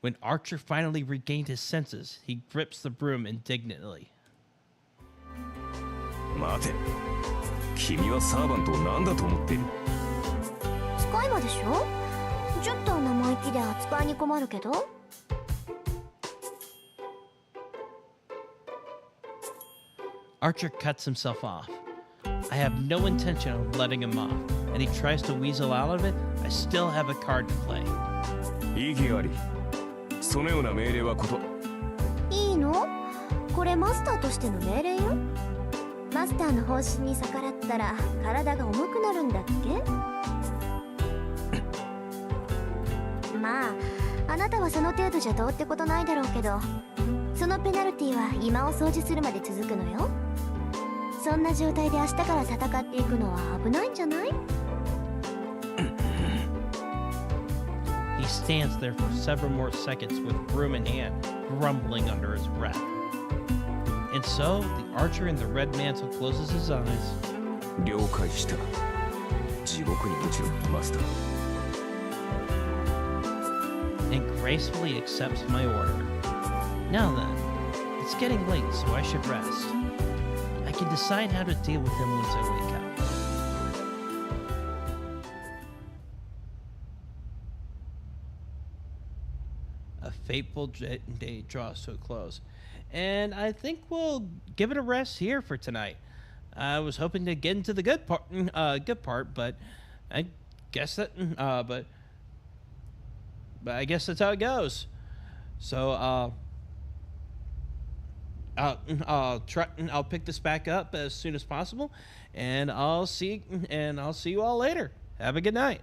When Archer finally regained his senses, he grips the broom indignantly. 待て、君はサーバントを何だと思っている？使い魔でしょ。ちょっと生意気で扱いに困るけど。Archer cuts himself off. I have no intention of letting him off, and he tries to weasel out of it. I still have a card to play. 意義あり。そのような命令はいいの？これマスターとしての命令よ。マスターの方針に逆らったら体が重くなるんだっけ？まああなたはその程度じゃどうってことないだろうけど、そのペナルティは今を掃除するまで続くのよ。そんな状態で明日から戦っていくのは危ないんじゃない？ He stands there for several more seconds with broom in hand, grumbling under his breath. And so, the archer in the red mantle closes his eyes. 了解した。地獄に落ちろ、マスター。And gracefully accepts my order. Now then, it's getting late, so I should rest. I can decide how to deal with him once I wake up. A fateful day draws to a close, and I think we'll give it a rest here for tonight. I was hoping to get into the good part, but I guess that, but I guess that's how it goes. So, I'll pick this back up as soon as possible, and I'll see you all later. Have a good night.